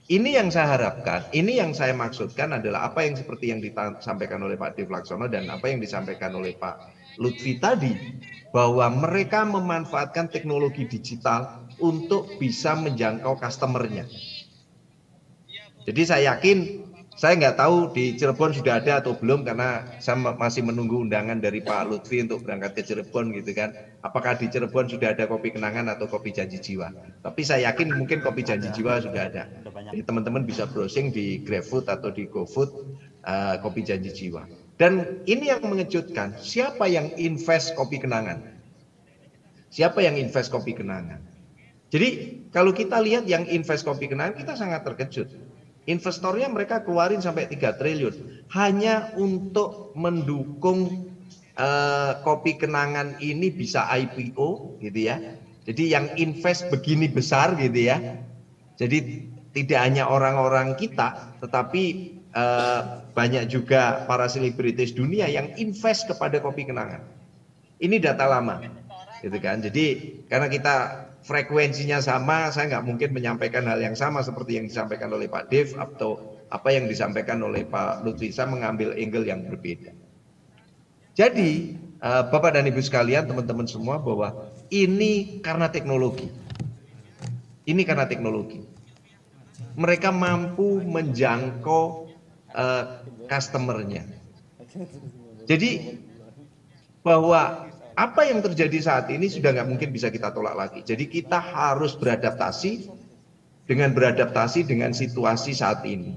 Ini yang saya harapkan, ini yang saya maksudkan adalah apa yang seperti yang disampaikan oleh Pak Dev Laksono dan apa yang disampaikan oleh Pak Lutfi tadi, bahwa mereka memanfaatkan teknologi digital untuk bisa menjangkau customernya. Jadi saya yakin, saya nggak tahu di Cirebon sudah ada atau belum karena saya masih menunggu undangan dari Pak Lutfi untuk berangkat ke Cirebon gitu kan. Apakah di Cirebon sudah ada Kopi Kenangan atau Kopi Janji Jiwa? Tapi saya yakin mungkin Kopi Janji Jiwa sudah ada. Jadi teman-teman bisa browsing di GrabFood atau di GoFood Kopi Janji Jiwa. Dan ini yang mengejutkan, siapa yang invest Kopi Kenangan? Siapa yang invest Kopi Kenangan? Jadi kalau kita lihat yang invest Kopi Kenangan, kita sangat terkejut. Investornya mereka keluarin sampai 3 triliun hanya untuk mendukung Kopi Kenangan ini bisa IPO gitu ya. Jadi yang invest begini besar gitu ya. Jadi tidak hanya orang-orang kita, tetapi banyak juga para selebritis dunia yang invest kepada Kopi Kenangan. Ini data lama, gitu kan. Jadi karena kita frekuensinya sama, saya nggak mungkin menyampaikan hal yang sama seperti yang disampaikan oleh Pak Dev atau apa yang disampaikan oleh Pak Lutfi. Saya mengambil angle yang berbeda. Jadi Bapak dan Ibu sekalian, teman-teman semua, bahwa ini karena teknologi. Ini karena teknologi. Mereka mampu menjangkau customernya. Jadi bahwa apa yang terjadi saat ini sudah nggak mungkin bisa kita tolak lagi. Jadi kita harus beradaptasi dengan situasi saat ini.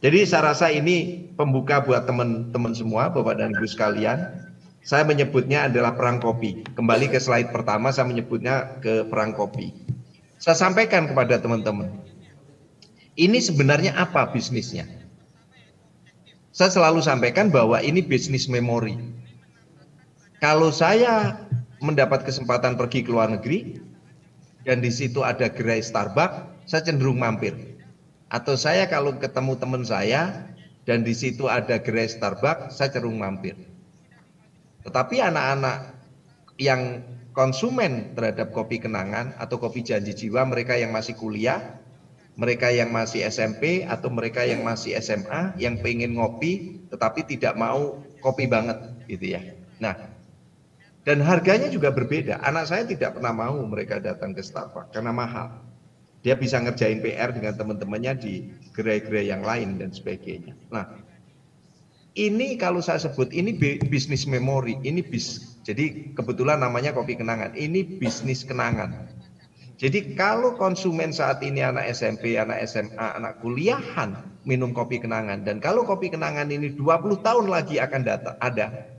Jadi saya rasa ini pembuka buat teman-teman semua, Bapak dan Ibu sekalian. Saya menyebutnya adalah perang kopi. Kembali ke slide pertama, saya menyebutnya ke perang kopi. Saya sampaikan kepada teman-teman, ini sebenarnya apa bisnisnya? Saya selalu sampaikan bahwa ini bisnis memori. Kalau saya mendapat kesempatan pergi ke luar negeri dan di situ ada gerai Starbucks, saya cenderung mampir. Atau saya kalau ketemu teman saya dan di situ ada gerai Starbucks, saya cenderung mampir. Tetapi anak-anak yang konsumen terhadap Kopi Kenangan atau Kopi Janji Jiwa, mereka yang masih kuliah, mereka yang masih SMP atau mereka yang masih SMA, yang pengen ngopi tetapi tidak mau kopi banget gitu ya. Nah, dan harganya juga berbeda. Anak saya tidak pernah mau mereka datang ke Starbucks karena mahal. Dia bisa ngerjain PR dengan teman-temannya di gerai-gerai yang lain dan sebagainya. Nah, ini kalau saya sebut ini bisnis memori, ini jadi kebetulan namanya Kopi Kenangan. Ini bisnis kenangan. Jadi kalau konsumen saat ini anak SMP, anak SMA, anak kuliahan minum Kopi Kenangan, dan kalau Kopi Kenangan ini 20 tahun lagi akan ada,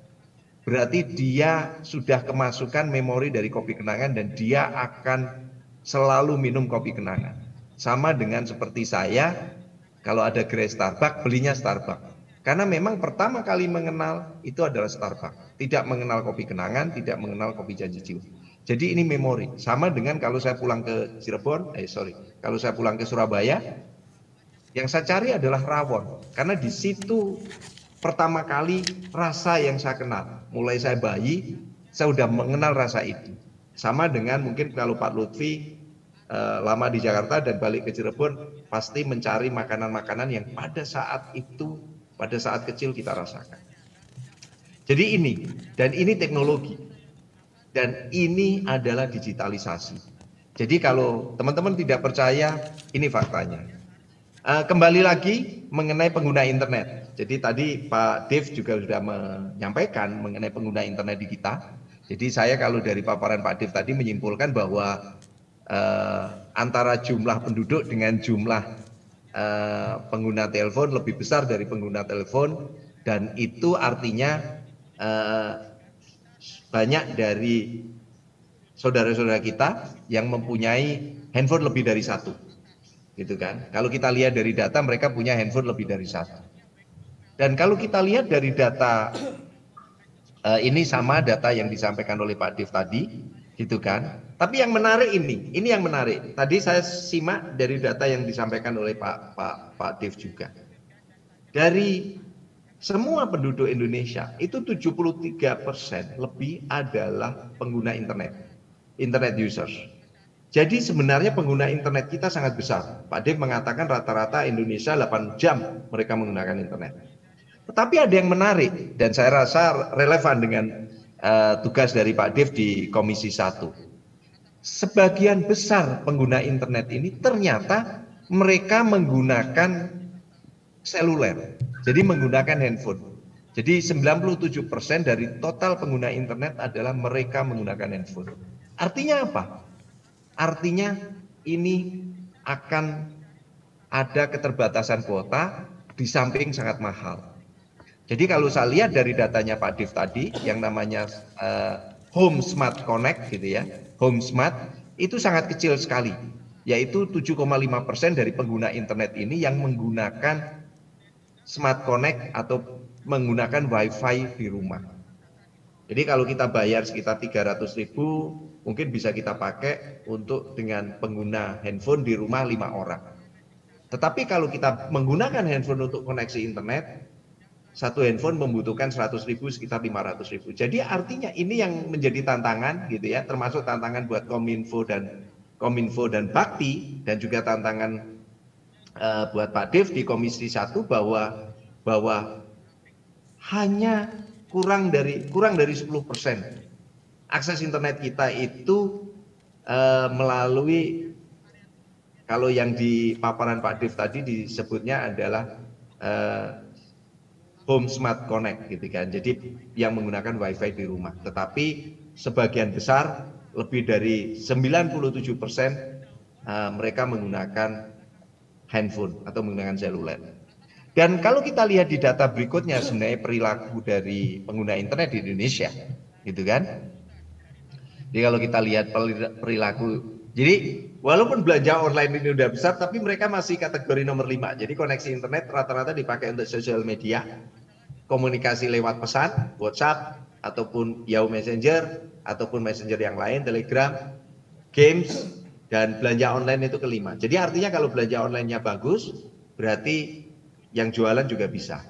berarti dia sudah kemasukan memori dari Kopi Kenangan dan dia akan selalu minum Kopi Kenangan. Sama dengan seperti saya, kalau ada gerai Starbucks, belinya Starbucks. Karena memang pertama kali mengenal itu adalah Starbucks. Tidak mengenal Kopi Kenangan, tidak mengenal Kopi Janji Jiwa. Jadi ini memori. Sama dengan kalau saya pulang ke Cirebon, kalau saya pulang ke Surabaya, yang saya cari adalah rawon. Karena di situ pertama kali rasa yang saya kenal. Mulai saya bayi, saya sudah mengenal rasa itu. Sama dengan mungkin kalau Pak Lutfi lama di Jakarta dan balik ke Cirebon, pasti mencari makanan-makanan yang pada saat itu, pada saat kecil kita rasakan. Jadi ini, dan ini teknologi. Dan ini adalah digitalisasi. Jadi kalau teman-teman tidak percaya, ini faktanya. Kembali lagi mengenai pengguna internet. Jadi tadi Pak Dev juga sudah menyampaikan mengenai pengguna internet di kita. Jadi saya kalau dari paparan Pak Dev tadi menyimpulkan bahwa antara jumlah penduduk dengan jumlah pengguna telepon lebih besar dari pengguna telepon, dan itu artinya banyak dari saudara-saudara kita yang mempunyai handphone lebih dari satu, gitu kan. Kalau kita lihat dari data mereka punya handphone lebih dari satu. Dan kalau kita lihat dari data ini sama data yang disampaikan oleh Pak Dev tadi, gitu kan. Tapi yang menarik ini yang menarik. Tadi saya simak dari data yang disampaikan oleh Pak Dev juga. Dari semua penduduk Indonesia itu 73% lebih adalah pengguna internet users. Jadi sebenarnya pengguna internet kita sangat besar. Pak Dev mengatakan rata-rata Indonesia 8 jam mereka menggunakan internet. Tetapi ada yang menarik dan saya rasa relevan dengan tugas dari Pak Dev di Komisi 1. Sebagian besar pengguna internet ini ternyata mereka menggunakan seluler. Jadi menggunakan handphone. Jadi 97% dari total pengguna internet adalah mereka menggunakan handphone. Artinya apa? Artinya ini akan ada keterbatasan kuota di samping sangat mahal. Jadi kalau saya lihat dari datanya Pak Dev tadi yang namanya Home Smart Connect gitu ya, Home Smart itu sangat kecil sekali, yaitu 7,5% dari pengguna internet ini yang menggunakan Smart Connect atau menggunakan WiFi di rumah. Jadi kalau kita bayar sekitar 300.000 mungkin bisa kita pakai untuk dengan pengguna handphone di rumah 5 orang. Tetapi kalau kita menggunakan handphone untuk koneksi internet, satu handphone membutuhkan 100.000 sekitar 500.000. Jadi artinya ini yang menjadi tantangan gitu ya, termasuk tantangan buat Kominfo dan Bakti dan juga tantangan buat Pak Dev di Komisi 1 bahwa hanya kurang dari 10% akses internet kita itu melalui, kalau yang di paparan Pak Dev tadi disebutnya adalah Home Smart Connect gitu kan. Jadi yang menggunakan WiFi di rumah. Tetapi sebagian besar lebih dari 97% mereka menggunakan handphone atau menggunakan seluler. Dan kalau kita lihat di data berikutnya sebenarnya perilaku dari pengguna internet di Indonesia, gitu kan? Jadi kalau kita lihat perilaku, jadi walaupun belanja online ini udah besar, tapi mereka masih kategori nomor 5. Jadi koneksi internet rata-rata dipakai untuk sosial media, komunikasi lewat pesan, WhatsApp, ataupun Yahoo Messenger, ataupun Messenger yang lain, Telegram, games, dan belanja online itu kelima. Jadi artinya kalau belanja online-nya bagus, berarti yang jualan juga bisa.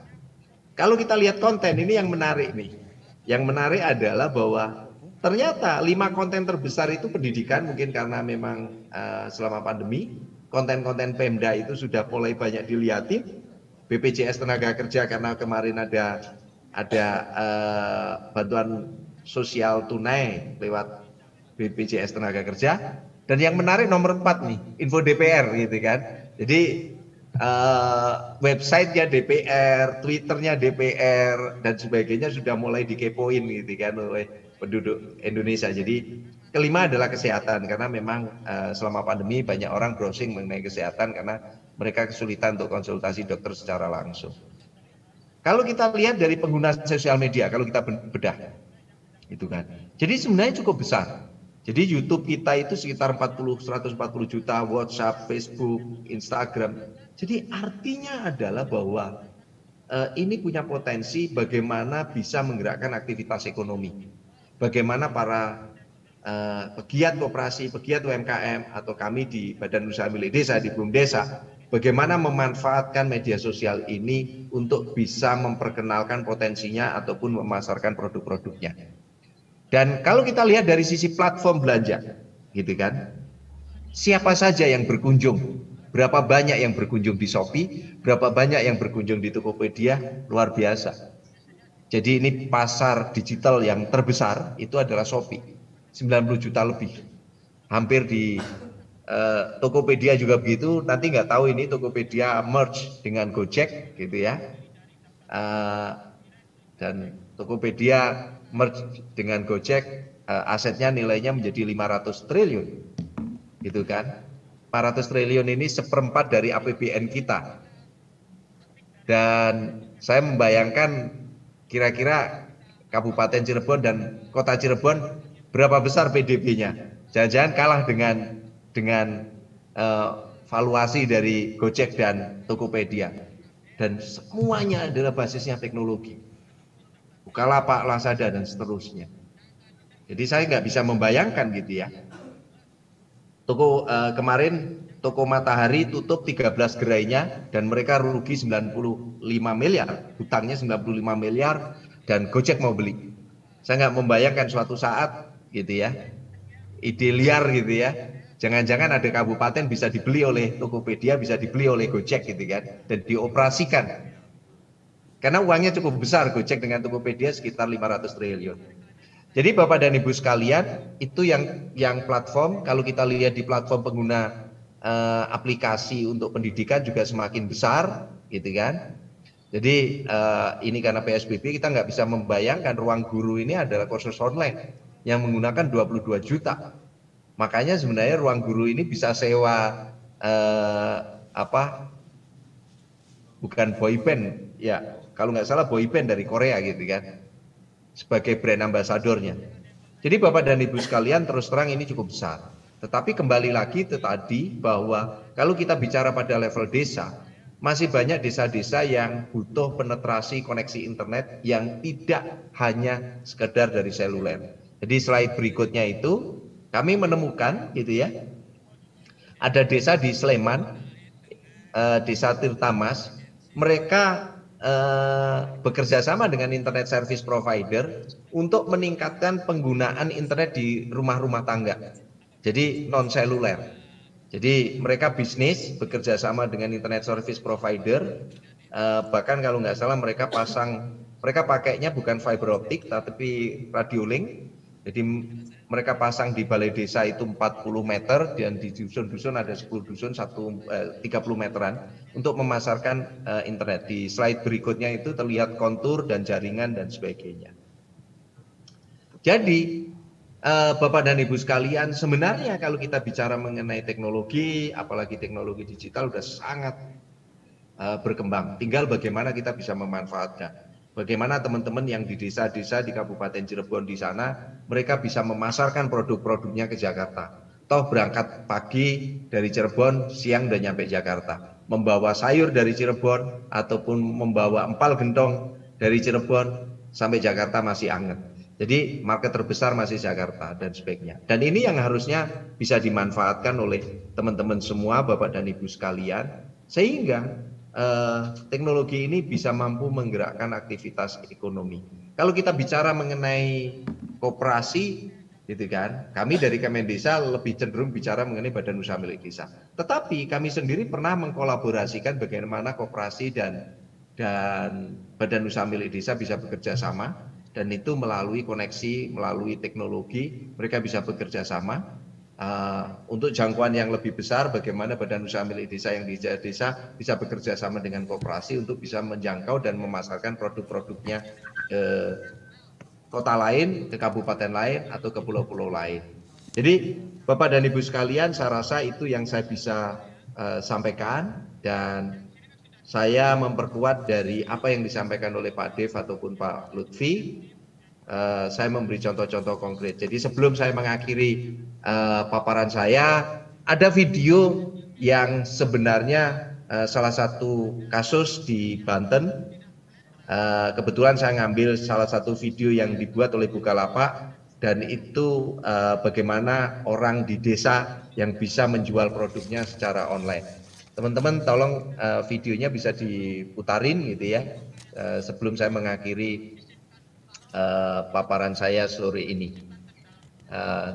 Kalau kita lihat konten, ini yang menarik nih. Yang menarik adalah bahwa ternyata 5 konten terbesar itu pendidikan, mungkin karena memang selama pandemi, konten-konten Pemda itu sudah mulai banyak dilihatin. BPJS Tenaga Kerja karena kemarin ada bantuan sosial tunai lewat BPJS Tenaga Kerja. Dan yang menarik nomor 4 nih, info DPR gitu kan. Jadi websitenya DPR, Twitternya DPR dan sebagainya sudah mulai dikepoin gitu kan oleh penduduk Indonesia. Jadi kelima adalah kesehatan karena memang selama pandemi banyak orang browsing mengenai kesehatan karena mereka kesulitan untuk konsultasi dokter secara langsung. Kalau kita lihat dari pengguna sosial media, kalau kita bedah, itu kan. Jadi sebenarnya cukup besar. Jadi YouTube kita itu sekitar 140 juta, WhatsApp, Facebook, Instagram. Jadi artinya adalah bahwa ini punya potensi bagaimana bisa menggerakkan aktivitas ekonomi. Bagaimana para pegiat koperasi, pegiat UMKM atau kami di Badan Usaha Milik Desa, di BUM Desa, bagaimana memanfaatkan media sosial ini untuk bisa memperkenalkan potensinya ataupun memasarkan produk-produknya. Dan kalau kita lihat dari sisi platform belanja, gitu kan, siapa saja yang berkunjung, berapa banyak yang berkunjung di Shopee, berapa banyak yang berkunjung di Tokopedia, luar biasa. Jadi ini pasar digital yang terbesar itu adalah Shopee, 90 juta lebih. Hampir di Tokopedia juga begitu, nanti nggak tahu ini Tokopedia merge dengan Gojek gitu ya. Dan Tokopedia merge dengan Gojek, asetnya nilainya menjadi 500 triliun gitu kan. 400 triliun ini 1/4 dari APBN kita. Dan saya membayangkan kira-kira Kabupaten Cirebon dan Kota Cirebon berapa besar PDB-nya. Jangan-jangan kalah dengan valuasi dari Gojek dan Tokopedia. Dan semuanya adalah basisnya teknologi. Bukalapak, Lazada, dan seterusnya. Jadi saya nggak bisa membayangkan gitu ya. Kemarin toko Matahari tutup 13 gerainya dan mereka rugi 95 miliar. Hutangnya 95 miliar dan Gojek mau beli. Saya nggak membayangkan suatu saat gitu ya. Ide liar gitu ya. Jangan-jangan ada kabupaten bisa dibeli oleh Tokopedia, bisa dibeli oleh Gojek gitu kan, dan dioperasikan. Karena uangnya cukup besar Gojek dengan Tokopedia sekitar 500 triliun. Jadi Bapak dan Ibu sekalian, itu yang platform, kalau kita lihat di platform pengguna aplikasi untuk pendidikan juga semakin besar gitu kan. Jadi ini karena PSBB kita nggak bisa membayangkan ruang guru ini adalah kursus online yang menggunakan 22 juta. Makanya sebenarnya ruang guru ini bisa sewa bukan boyband ya, kalau nggak salah boyband dari Korea gitu kan, sebagai brand ambasadornya. Jadi Bapak dan Ibu sekalian, terus terang ini cukup besar. Tetapi kembali lagi tadi bahwa kalau kita bicara pada level desa, masih banyak desa-desa yang butuh penetrasi koneksi internet yang tidak hanya sekedar dari seluler. Jadi slide berikutnya itu kami menemukan gitu ya, ada desa di Sleman, desa Tirtamas, mereka bekerja sama dengan internet service provider untuk meningkatkan penggunaan internet di rumah-rumah tangga. Jadi non seluler. Jadi mereka bisnis bekerja sama dengan internet service provider. Bahkan kalau nggak salah mereka pakainya bukan fiber optik tapi radio link. Jadi mereka pasang di balai desa itu 40 meter dan di dusun-dusun ada 10 dusun 30 meteran untuk memasarkan internet. Di slide berikutnya itu terlihat kontur dan jaringan dan sebagainya. Jadi Bapak dan Ibu sekalian, sebenarnya kalau kita bicara mengenai teknologi, apalagi teknologi digital sudah sangat berkembang. Tinggal bagaimana kita bisa memanfaatkan. Bagaimana teman-teman yang di desa-desa di Kabupaten Cirebon di sana, mereka bisa memasarkan produk-produknya ke Jakarta. Toh berangkat pagi dari Cirebon, siang udah nyampe Jakarta. Membawa sayur dari Cirebon ataupun membawa empal gentong dari Cirebon sampai Jakarta masih anget. Jadi market terbesar masih Jakarta dan sebagainya. Dan ini yang harusnya bisa dimanfaatkan oleh teman-teman semua, Bapak dan Ibu sekalian, sehingga teknologi ini bisa mampu menggerakkan aktivitas ekonomi. Kalau kita bicara mengenai koperasi, gitu kan, kami dari Kemendesa lebih cenderung bicara mengenai badan usaha milik desa. Tetapi kami sendiri pernah mengkolaborasikan bagaimana koperasi dan badan usaha milik desa bisa bekerja sama, dan itu melalui koneksi, melalui teknologi, mereka bisa bekerja sama. Untuk jangkauan yang lebih besar, bagaimana badan usaha milik desa yang di desa bisa bekerja sama dengan koperasi untuk bisa menjangkau dan memasarkan produk-produknya ke kota lain, ke kabupaten lain, atau ke pulau-pulau lain. Jadi Bapak dan Ibu sekalian, saya rasa itu yang saya bisa sampaikan, dan saya memperkuat dari apa yang disampaikan oleh Pak Dev ataupun Pak Lutfi. Saya memberi contoh-contoh konkret. Jadi sebelum saya mengakhiri paparan saya, ada video yang sebenarnya salah satu kasus di Banten. Kebetulan saya ngambil salah satu video yang dibuat oleh Bukalapak, dan itu bagaimana orang di desa yang bisa menjual produknya secara online. Teman-teman tolong videonya bisa diputarin gitu ya, sebelum saya mengakhiri paparan saya sore ini.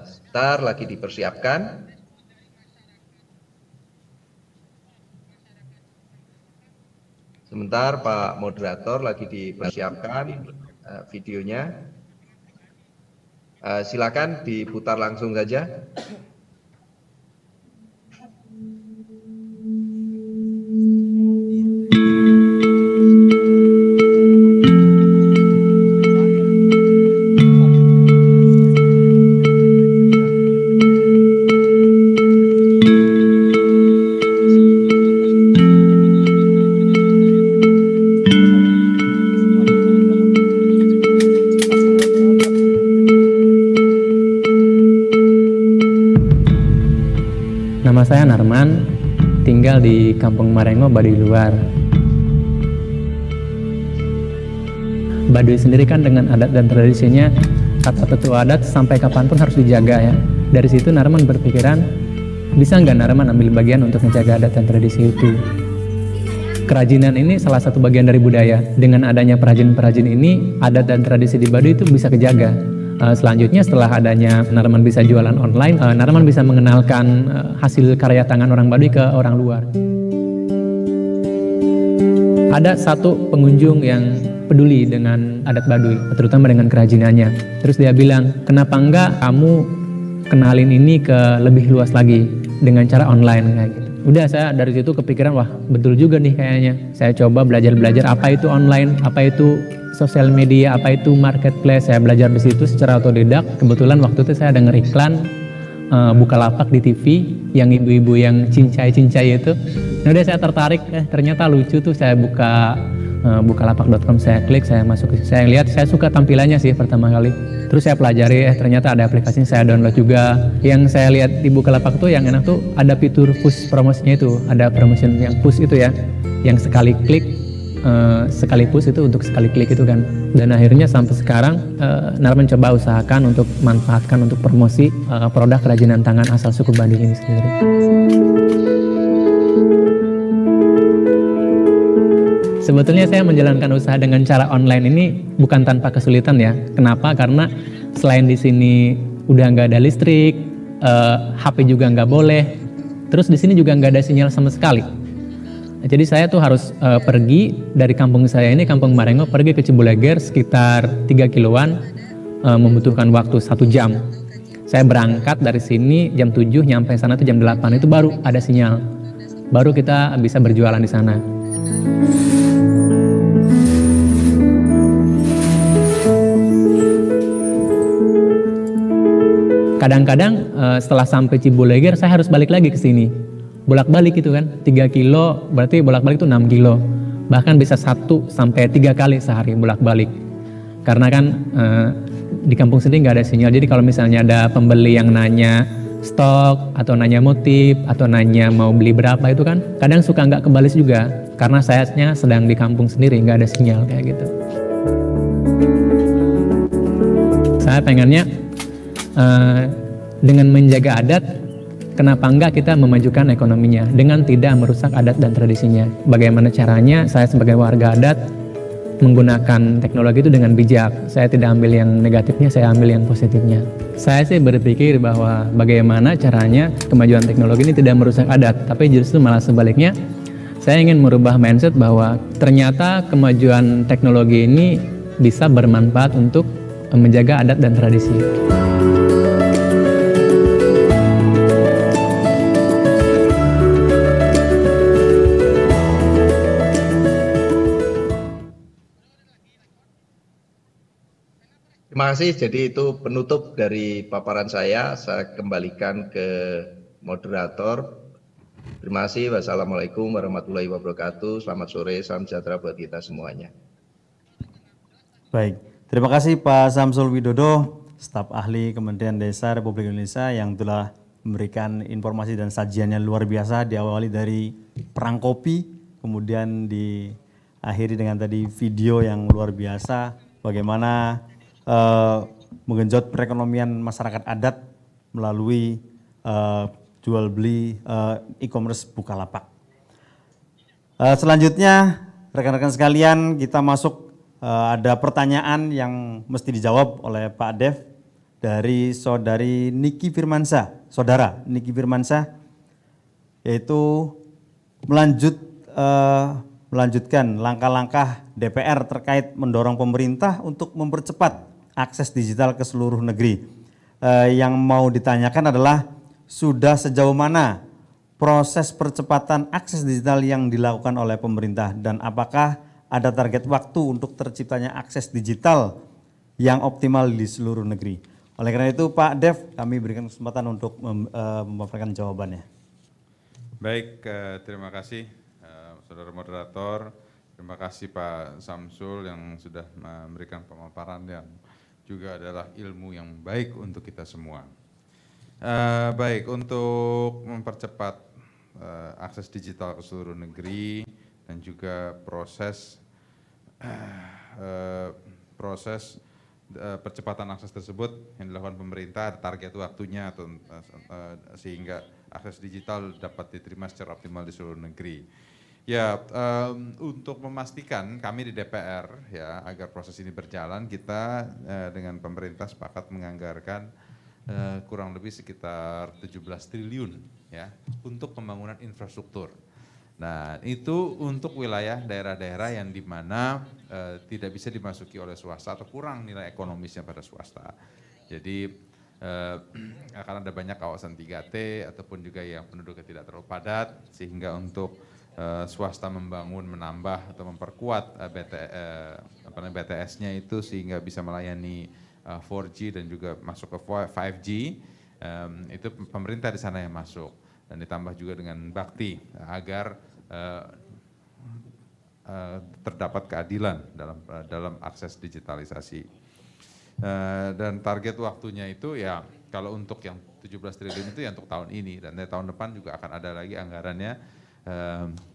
Sebentar lagi dipersiapkan. Sebentar Pak Moderator, lagi dipersiapkan videonya. Silakan diputar langsung saja. Nama saya Narman, tinggal di Kampung Marengo, Baduy Luar. Baduy sendiri kan dengan adat dan tradisinya, kata tetua adat sampai kapanpun harus dijaga ya. Dari situ Narman berpikiran, bisa nggak Narman ambil bagian untuk menjaga adat dan tradisi itu. Kerajinan ini salah satu bagian dari budaya. Dengan adanya perajin-perajin ini, adat dan tradisi di Baduy itu bisa kejaga. Selanjutnya setelah adanya Narman bisa jualan online, Narman bisa mengenalkan hasil karya tangan orang Baduy ke orang luar. Ada satu pengunjung yang peduli dengan adat Baduy, terutama dengan kerajinannya. Terus dia bilang, kenapa enggak kamu kenalin ini ke lebih luas lagi dengan cara online kayak gitu. Udah, saya dari situ kepikiran, wah betul juga nih kayaknya. Saya coba belajar apa itu online, apa itu sosial media, apa itu marketplace. Saya belajar di situ secara otodidak. Kebetulan waktu itu saya dengar iklan Bukalapak di TV yang ibu-ibu yang cincai-cincai itu. Nah, udah saya tertarik, ternyata lucu tuh. Saya buka bukalapak.com, saya klik, saya masuk, saya lihat, saya suka tampilannya sih pertama kali. Terus saya pelajari, ternyata ada aplikasinya, saya download juga. Yang saya lihat di Bukalapak tuh yang enak tuh ada fitur push promosinya itu, ada promotion yang push itu ya, yang sekali klik, sekali push itu untuk sekali klik itu kan. Dan akhirnya sampai sekarang Narman coba usahakan untuk manfaatkan untuk promosi produk kerajinan tangan asal suku Baduy ini sendiri. Sebetulnya saya menjalankan usaha dengan cara online ini bukan tanpa kesulitan ya. Kenapa? Karena selain di sini udah nggak ada listrik, HP juga nggak boleh, terus di sini juga nggak ada sinyal sama sekali. Jadi saya tuh harus pergi dari kampung saya ini, Kampung Marengo, pergi ke Cibuleger sekitar 3 kiloan, membutuhkan waktu 1 jam. Saya berangkat dari sini jam 7, nyampe sana tuh jam 8, itu baru ada sinyal. Baru kita bisa berjualan di sana. Kadang-kadang setelah sampai Cibuleger saya harus balik lagi ke sini. Bolak-balik gitu kan, 3 kilo berarti bolak-balik itu 6 kilo. Bahkan bisa 1 sampai 3 kali sehari bolak-balik. Karena kan di kampung sendiri nggak ada sinyal, jadi kalau misalnya ada pembeli yang nanya stok, atau nanya motif, atau nanya mau beli berapa itu kan, kadang suka nggak kebalis juga. Karena sayanya sedang di kampung sendiri, nggak ada sinyal kayak gitu. Saya pengennya dengan menjaga adat, kenapa enggak kita memajukan ekonominya dengan tidak merusak adat dan tradisinya. Bagaimana caranya? Saya sebagai warga adat menggunakan teknologi itu dengan bijak. Saya tidak ambil yang negatifnya, saya ambil yang positifnya. Saya sih berpikir bahwa bagaimana caranya kemajuan teknologi ini tidak merusak adat, tapi justru malah sebaliknya. Saya ingin merubah mindset bahwa ternyata kemajuan teknologi ini bisa bermanfaat untuk menjaga adat dan tradisi. Terima kasih. Jadi itu penutup dari paparan saya. Saya kembalikan ke moderator. Terima kasih. Wassalamualaikum warahmatullahi wabarakatuh. Selamat sore, salam sejahtera buat kita semuanya. Baik, terima kasih Pak Samsul Widodo, staf ahli Kementerian Desa Republik Indonesia yang telah memberikan informasi dan sajiannya luar biasa. Diawali dari perang kopi, kemudian diakhiri dengan tadi video yang luar biasa. Bagaimana menggenjot perekonomian masyarakat adat melalui jual beli e-commerce Bukalapak. Selanjutnya rekan-rekan sekalian, kita masuk ada pertanyaan yang mesti dijawab oleh Pak Dev dari saudari Niki Firmansyah, saudara Niki Firmansyah, yaitu melanjutkan langkah-langkah DPR terkait mendorong pemerintah untuk mempercepat akses digital ke seluruh negeri. Yang mau ditanyakan adalah sudah sejauh mana proses percepatan akses digital yang dilakukan oleh pemerintah dan apakah ada target waktu untuk terciptanya akses digital yang optimal di seluruh negeri. Oleh karena itu Pak Dev, kami berikan kesempatan untuk memaparkan jawabannya. Baik, terima kasih saudara moderator. Terima kasih Pak Samsul yang sudah memberikan pemaparan yang juga adalah ilmu yang baik untuk kita semua. Baik, untuk mempercepat akses digital ke seluruh negeri dan juga proses percepatan akses tersebut yang dilakukan pemerintah, ada target waktunya atau sehingga akses digital dapat diterima secara optimal di seluruh negeri. Ya, untuk memastikan kami di DPR ya agar proses ini berjalan, kita dengan pemerintah sepakat menganggarkan kurang lebih sekitar 17 triliun ya untuk pembangunan infrastruktur. Nah, itu untuk wilayah daerah-daerah yang di mana tidak bisa dimasuki oleh swasta atau kurang nilai ekonomisnya pada swasta. Jadi akan ada banyak kawasan 3T ataupun juga yang penduduknya tidak terlalu padat, sehingga untuk swasta membangun, menambah atau memperkuat BTS-nya itu sehingga bisa melayani 4G dan juga masuk ke 5G, itu pemerintah di sana yang masuk. Dan ditambah juga dengan bakti agar terdapat keadilan dalam akses digitalisasi. Dan target waktunya itu ya kalau untuk yang 17 triliun itu ya untuk tahun ini, dan dari tahun depan juga akan ada lagi anggarannya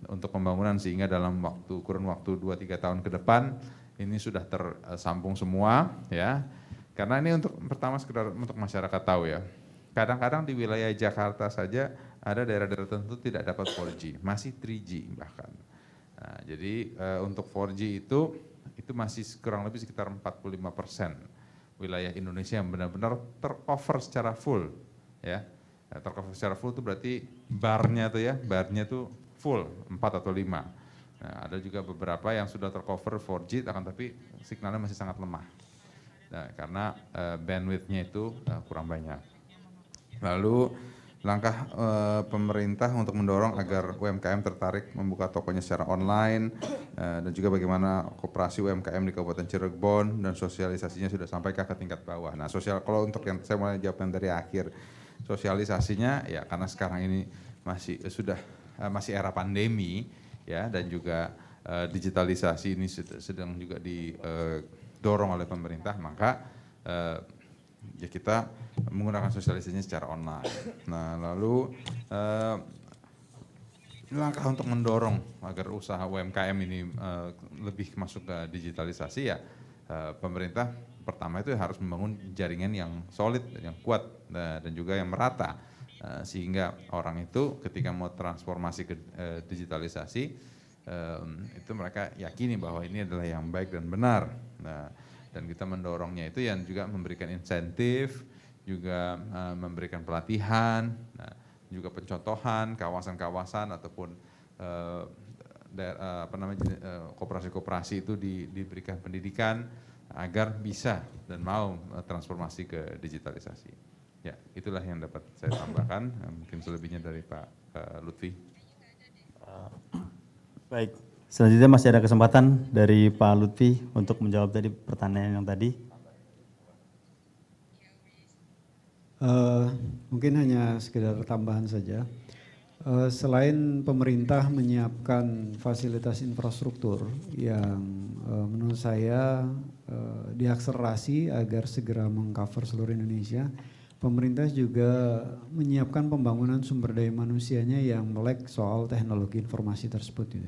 untuk pembangunan, sehingga dalam kurun waktu 2-3 tahun ke depan ini sudah tersambung semua ya. Karena ini untuk pertama sekedar untuk masyarakat tahu ya. Kadang-kadang di wilayah Jakarta saja ada daerah-daerah tertentu tidak dapat 4G, masih 3G bahkan. Nah, jadi untuk 4G itu masih kurang lebih sekitar 45% wilayah Indonesia yang benar-benar tercover secara full ya. Tercover secara full itu berarti barnya tuh full 4 atau 5. Nah, ada juga beberapa yang sudah tercover 4G tapi signalnya masih sangat lemah. Nah, karena bandwidth-nya itu kurang banyak. Lalu langkah pemerintah untuk mendorong agar UMKM tertarik membuka tokonya secara online, dan juga bagaimana koperasi UMKM di Kabupaten Cirebon dan sosialisasinya sudah sampaikah ke tingkat bawah. Nah, kalau untuk yang saya mulai jawab yang dari akhir, sosialisasinya ya karena sekarang ini masih era pandemi ya, dan juga digitalisasi ini sedang juga didorong oleh pemerintah, maka ya kita menggunakan sosialisasinya secara online. Nah, lalu langkah untuk mendorong agar usaha UMKM ini lebih masuk ke digitalisasi ya, pemerintah pertama itu harus membangun jaringan yang solid dan yang kuat dan juga yang merata, sehingga orang itu ketika mau transformasi ke digitalisasi itu mereka yakini bahwa ini adalah yang baik dan benar. Nah, dan kita mendorongnya itu yang juga memberikan insentif, juga memberikan pelatihan, juga pencontohan kawasan-kawasan ataupun koperasi-koperasi itu diberikan pendidikan agar bisa dan mau transformasi ke digitalisasi. Ya, itulah yang dapat saya tambahkan. Mungkin selebihnya dari Pak Lutfi. Baik, selanjutnya masih ada kesempatan dari Pak Lutfi untuk menjawab tadi pertanyaan yang tadi. Mungkin hanya sekedar tambahan saja. Selain pemerintah menyiapkan fasilitas infrastruktur yang menurut saya diakselerasi agar segera mengcover seluruh Indonesia, pemerintah juga menyiapkan pembangunan sumber daya manusianya yang melek soal teknologi informasi tersebut. Gitu.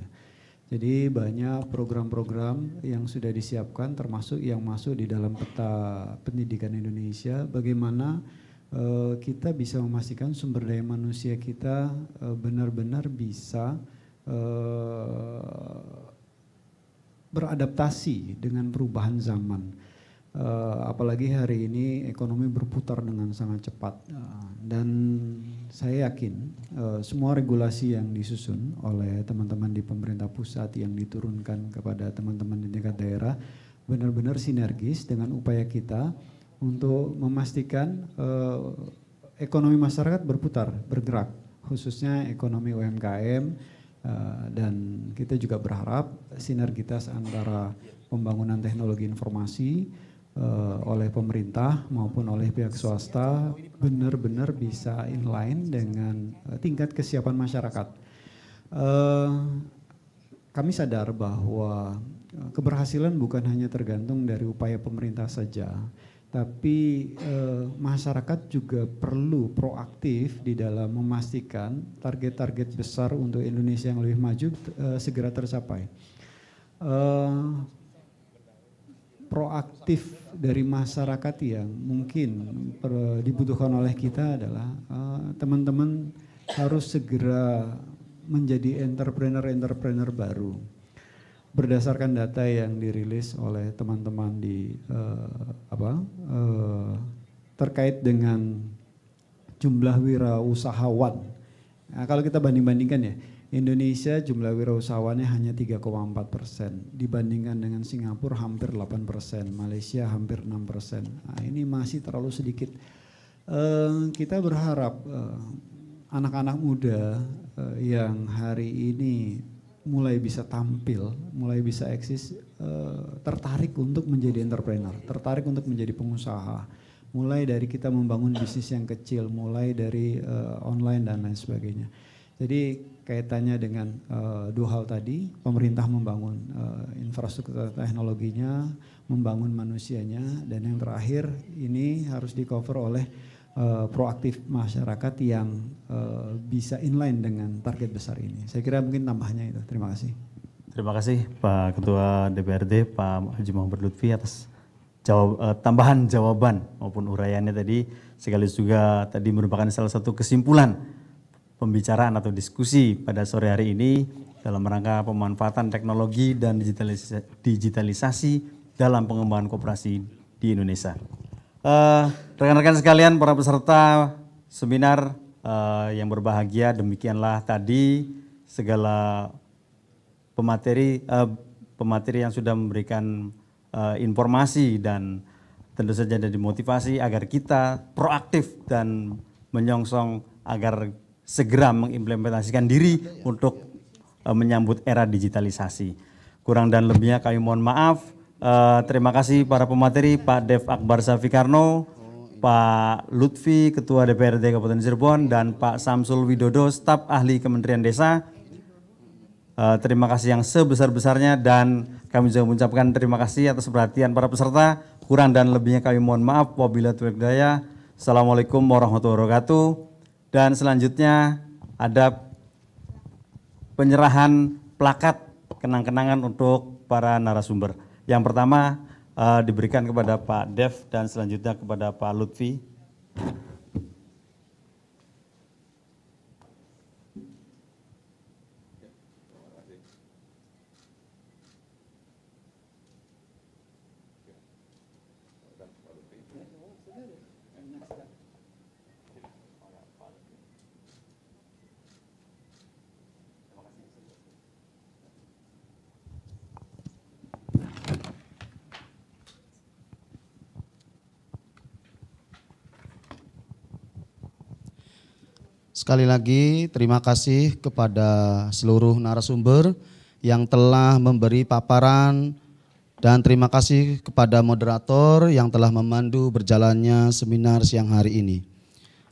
Jadi banyak program-program yang sudah disiapkan termasuk yang masuk di dalam peta pendidikan Indonesia, bagaimana kita bisa memastikan sumber daya manusia kita benar-benar bisa beradaptasi dengan perubahan zaman. Apalagi hari ini ekonomi berputar dengan sangat cepat, dan saya yakin semua regulasi yang disusun oleh teman-teman di pemerintah pusat yang diturunkan kepada teman-teman di tingkat daerah benar-benar sinergis dengan upaya kita untuk memastikan ekonomi masyarakat bergerak, khususnya ekonomi UMKM, dan kita juga berharap sinergitas antara pembangunan teknologi informasi oleh pemerintah maupun oleh pihak swasta benar-benar bisa inline dengan tingkat kesiapan masyarakat. Kami sadar bahwa keberhasilan bukan hanya tergantung dari upaya pemerintah saja, tapi masyarakat juga perlu proaktif di dalam memastikan target-target besar untuk Indonesia yang lebih maju segera tercapai. Proaktif dari masyarakat yang mungkin dibutuhkan oleh kita adalah teman-teman harus segera menjadi entrepreneur baru. Berdasarkan data yang dirilis oleh teman-teman di terkait dengan jumlah wirausahawan. Nah, kalau kita banding-bandingkan ya, Indonesia jumlah wirausahawannya hanya 3,4%, dibandingkan dengan Singapura hampir 8%, Malaysia hampir 6%. Nah, ini masih terlalu sedikit. Kita berharap anak-anak muda yang hari ini mulai bisa tampil, mulai bisa eksis, tertarik untuk menjadi entrepreneur, tertarik untuk menjadi pengusaha. Mulai dari kita membangun bisnis yang kecil, mulai dari online dan lain sebagainya. Jadi kaitannya dengan dua hal tadi, pemerintah membangun infrastruktur teknologinya, membangun manusianya, dan yang terakhir ini harus di cover oleh proaktif masyarakat yang bisa inline dengan target besar ini. Saya kira mungkin tambahnya itu. Terima kasih. Terima kasih Pak Ketua DPRD Pak Haji Muhammad Lutfi atas tambahan jawaban maupun uraiannya tadi, sekaligus juga tadi merupakan salah satu kesimpulan pembicaraan atau diskusi pada sore hari ini dalam rangka pemanfaatan teknologi dan digitalisasi dalam pengembangan koperasi di Indonesia. Rekan-rekan sekalian, para peserta seminar yang berbahagia, demikianlah tadi segala pemateri yang sudah memberikan informasi dan tentu saja ada dimotivasi agar kita proaktif dan menyongsong agar segera mengimplementasikan diri untuk menyambut era digitalisasi. Kurang dan lebihnya kami mohon maaf. Terima kasih para pemateri, Pak Dev Akbar Safikarno, Pak Lutfi, Ketua DPRD Kabupaten Cirebon, dan Pak Samsul Widodo, staf ahli Kementerian Desa. Terima kasih yang sebesar-besarnya dan kami juga mengucapkan terima kasih atas perhatian para peserta. Kurang dan lebihnya kami mohon maaf. Wabillahi taufiq hidayah. Assalamualaikum warahmatullahi wabarakatuh. Dan selanjutnya ada penyerahan plakat kenang-kenangan untuk para narasumber. Yang pertama diberikan kepada Pak Dev dan selanjutnya kepada Pak Lutfi. Sekali lagi terima kasih kepada seluruh narasumber yang telah memberi paparan dan terima kasih kepada moderator yang telah memandu berjalannya seminar siang hari ini.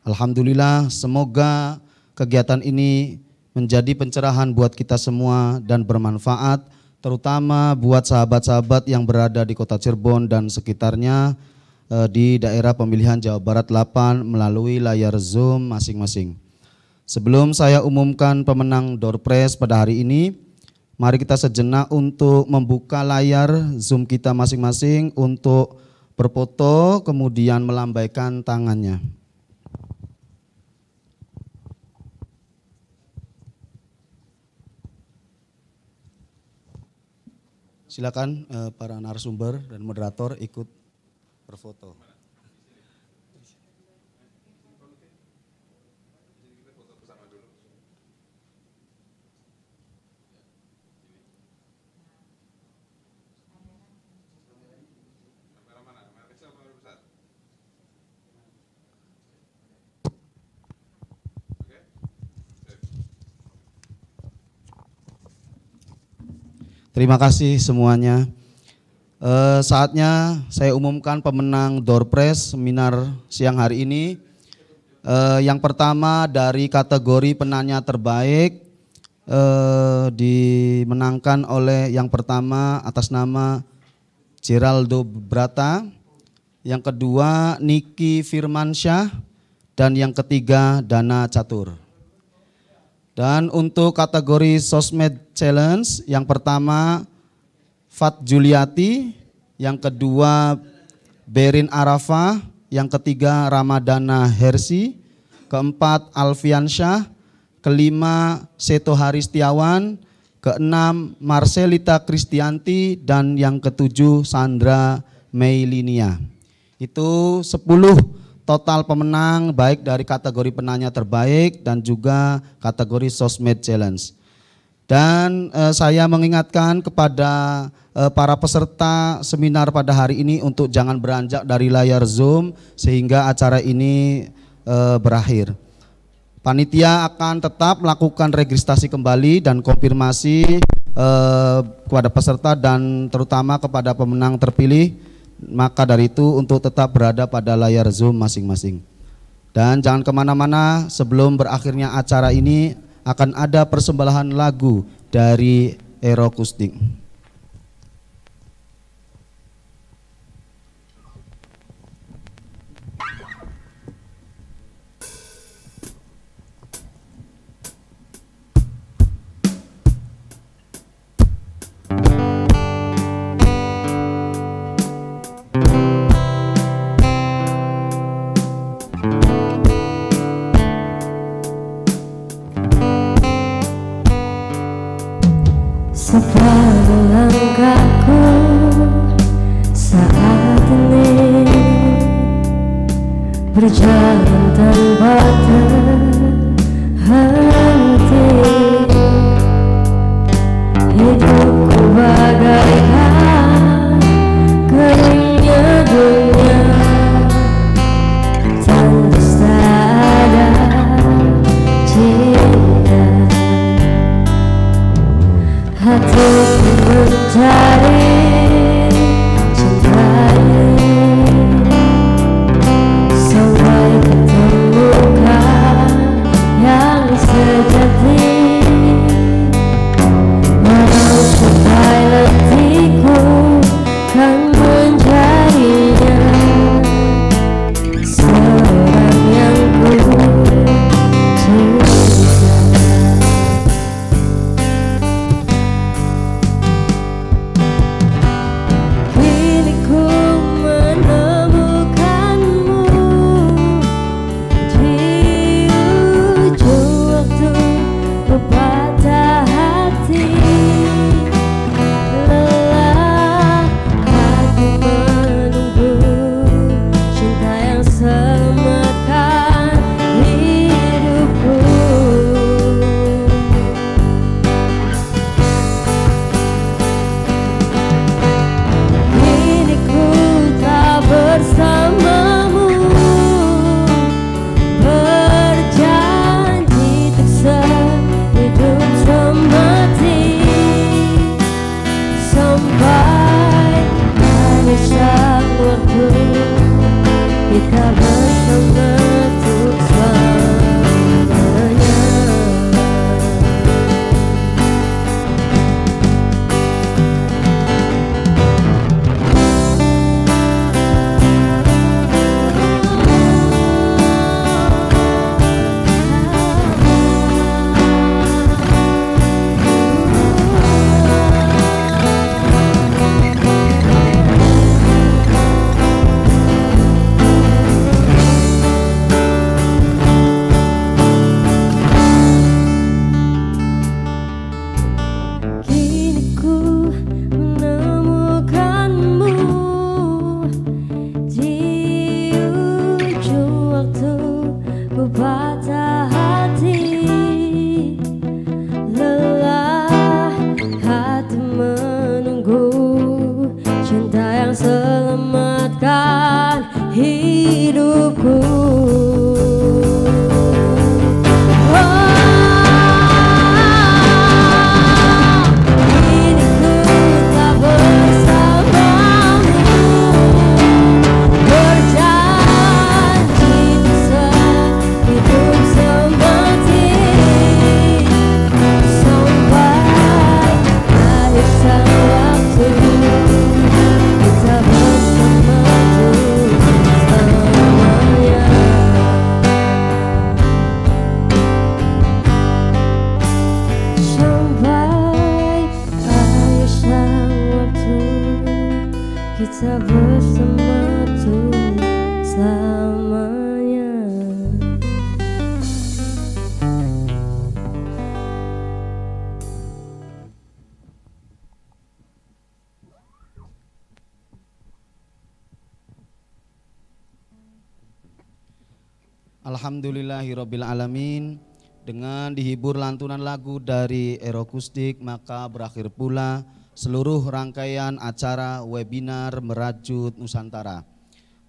Alhamdulillah, semoga kegiatan ini menjadi pencerahan buat kita semua dan bermanfaat, terutama buat sahabat-sahabat yang berada di Kota Cirebon dan sekitarnya di daerah pemilihan Jawa Barat 8 melalui layar Zoom masing-masing. Sebelum saya umumkan pemenang door prize pada hari ini, mari kita sejenak untuk membuka layar Zoom kita masing-masing untuk berfoto kemudian melambaikan tangannya. Silakan para narasumber dan moderator ikut berfoto. Terima kasih semuanya. Saatnya saya umumkan pemenang door prize seminar siang hari ini. Yang pertama dari kategori penanya terbaik dimenangkan oleh yang pertama atas nama Geraldo Brata. yang kedua Niki Firmansyah, dan yang ketiga Dana Catur. Dan untuk kategori Sosmed Challenge, yang pertama Fat Juliati, yang kedua Berin Arafah, yang ketiga Ramadana Hersi, keempat Alfiansyah, kelima Seto Haristiawan, keenam Marcelita Kristianti, dan yang ketujuh Sandra Meilinia. Itu 10 total pemenang baik dari kategori penanya terbaik dan juga kategori Sosmed Challenge. Dan saya mengingatkan kepada para peserta seminar pada hari ini untuk jangan beranjak dari layar Zoom sehingga acara ini berakhir. Panitia akan tetap melakukan registrasi kembali dan konfirmasi kepada peserta dan terutama kepada pemenang terpilih. Maka dari itu untuk tetap berada pada layar Zoom masing-masing. Dan jangan kemana-mana, sebelum berakhirnya acara ini akan ada persembahan lagu dari Aerokustik. Separuh langkahku saat ini berjalan tanpa terhenti. Hidupku bagaikan keringnya dunia, tandus tak ada cinta. Hatiku mencari cinta sampai ketemukan yang sejati. Walau sampai hatiku kan menjadinya seorang yang ku cinta. kita bersama tuh selamanya. Alhamdulillahirabbil alamin. Dengan dihibur lantunan lagu dari Aerokustik, maka berakhir pula seluruh rangkaian acara webinar Merajut Nusantara,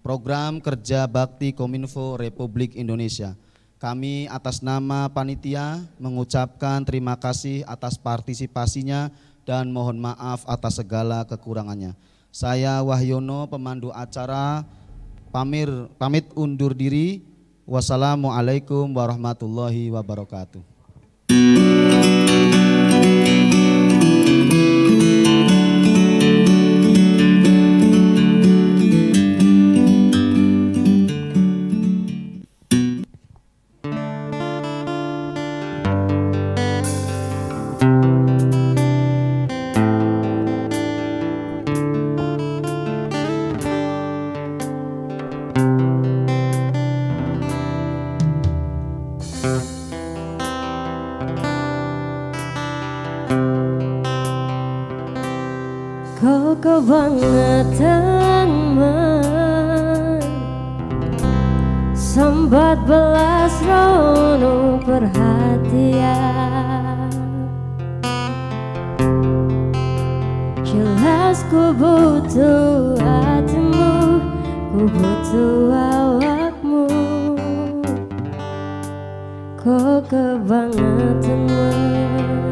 program kerja bakti Kominfo Republik Indonesia. Kami atas nama panitia mengucapkan terima kasih atas partisipasinya dan mohon maaf atas segala kekurangannya. Saya Wahyono, pemandu acara, pamit undur diri. Wassalamualaikum warahmatullahi wabarakatuh. Kau kebangetan man, sambat belas rono perhatian. Jelas ku butuh hatimu, ku butuh awakmu. Kau kebangetan man.